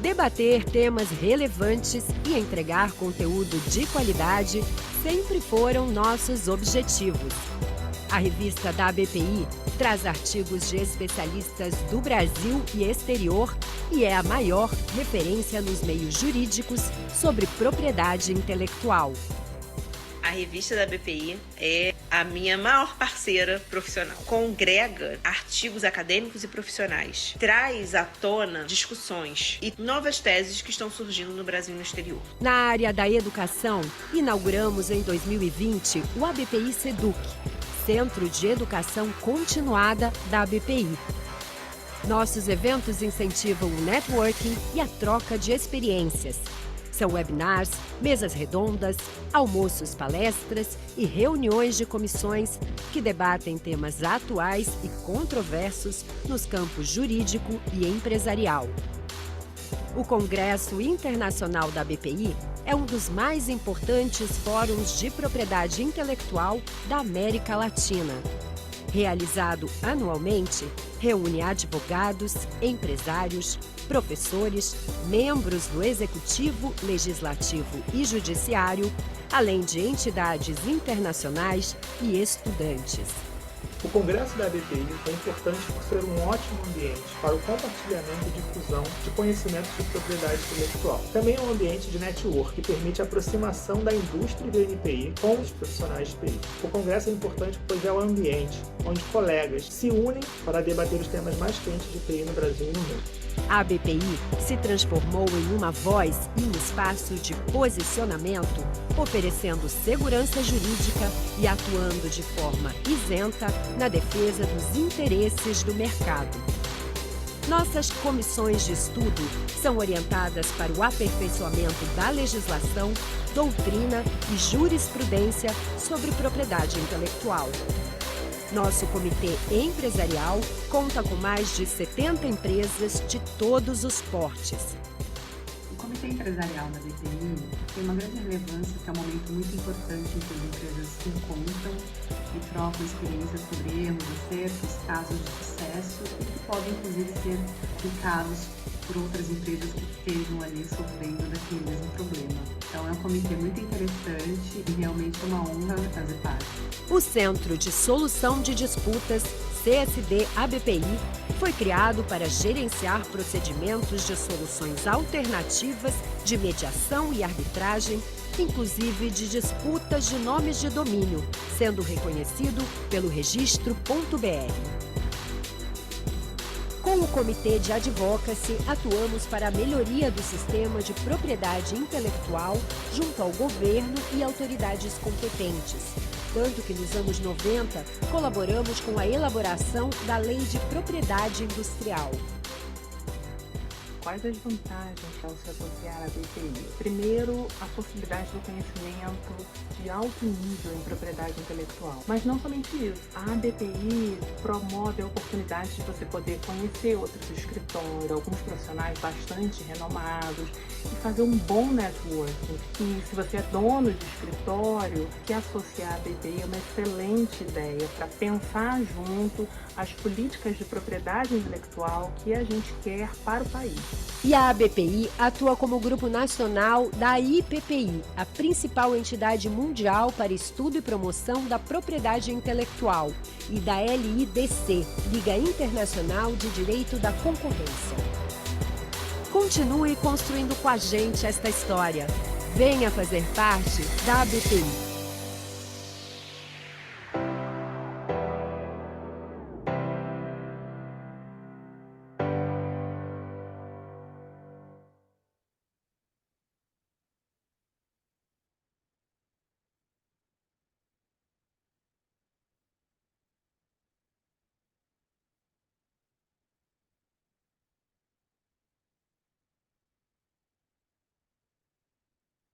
Debater temas relevantes e entregar conteúdo de qualidade sempre foram nossos objetivos. A revista da ABPI traz artigos de especialistas do Brasil e exterior e é a maior referência nos meios jurídicos sobre propriedade intelectual. A revista da BPI é a minha maior parceira profissional. Congrega artigos acadêmicos e profissionais. Traz à tona discussões e novas teses que estão surgindo no Brasil e no exterior. Na área da educação, inauguramos em 2020 o ABPI SEDUC, Centro de Educação Continuada da ABPI. Nossos eventos incentivam o networking e a troca de experiências. São webinars, mesas redondas, almoços, palestras e reuniões de comissões que debatem temas atuais e controversos nos campos jurídico e empresarial. O Congresso Internacional da ABPI é um dos mais importantes fóruns de propriedade intelectual da América Latina. Realizado anualmente, reúne advogados, empresários, professores, membros do Executivo, Legislativo e Judiciário, além de entidades internacionais e estudantes. O Congresso da ABPI é importante por ser um ótimo ambiente para o compartilhamento e difusão de conhecimentos de propriedade intelectual. Também é um ambiente de network que permite a aproximação da indústria do NPI com os profissionais de TI. O Congresso é importante pois é um ambiente onde colegas se unem para debater os temas mais quentes de TI no Brasil e no mundo. A ABPI se transformou em uma voz e um espaço de posicionamento, oferecendo segurança jurídica e atuando de forma isenta na defesa dos interesses do mercado. Nossas comissões de estudo são orientadas para o aperfeiçoamento da legislação, doutrina e jurisprudência sobre propriedade intelectual. Nosso comitê empresarial conta com mais de 70 empresas de todos os portes. O Comitê Empresarial da BPI tem uma grande relevância, que é um momento muito importante em que as empresas se encontram e trocam experiências sobre erros, acertos, casos de sucesso e que podem, inclusive, ser aplicados por outras empresas que estejam ali sofrendo daquele mesmo problema. Então, é um comitê muito interessante e realmente é uma honra fazer parte. O Centro de Solução de Disputas, CSD-ABPI, foi criado para gerenciar procedimentos de soluções alternativas de mediação e arbitragem, inclusive de disputas de nomes de domínio, sendo reconhecido pelo registro.br. Com o Comitê de Advocacy, atuamos para a melhoria do sistema de propriedade intelectual junto ao governo e autoridades competentes. Tanto que nos anos 90, colaboramos com a elaboração da Lei de Propriedade Industrial. Quais as vantagens ao se associar à BPI? Primeiro, a possibilidade do conhecimento de alto nível em propriedade intelectual. Mas não somente isso. A BPI promove a oportunidade de você poder conhecer outros escritórios, alguns profissionais bastante renomados e fazer um bom networking. E se você é dono de escritório, se associar à BPI é uma excelente ideia para pensar junto as políticas de propriedade intelectual que a gente quer para o país. E a ABPI atua como grupo nacional da IPPI, a principal entidade mundial para estudo e promoção da propriedade intelectual, e da LIDC, Liga Internacional de Direito da Concorrência. Continue construindo com a gente esta história. Venha fazer parte da ABPI.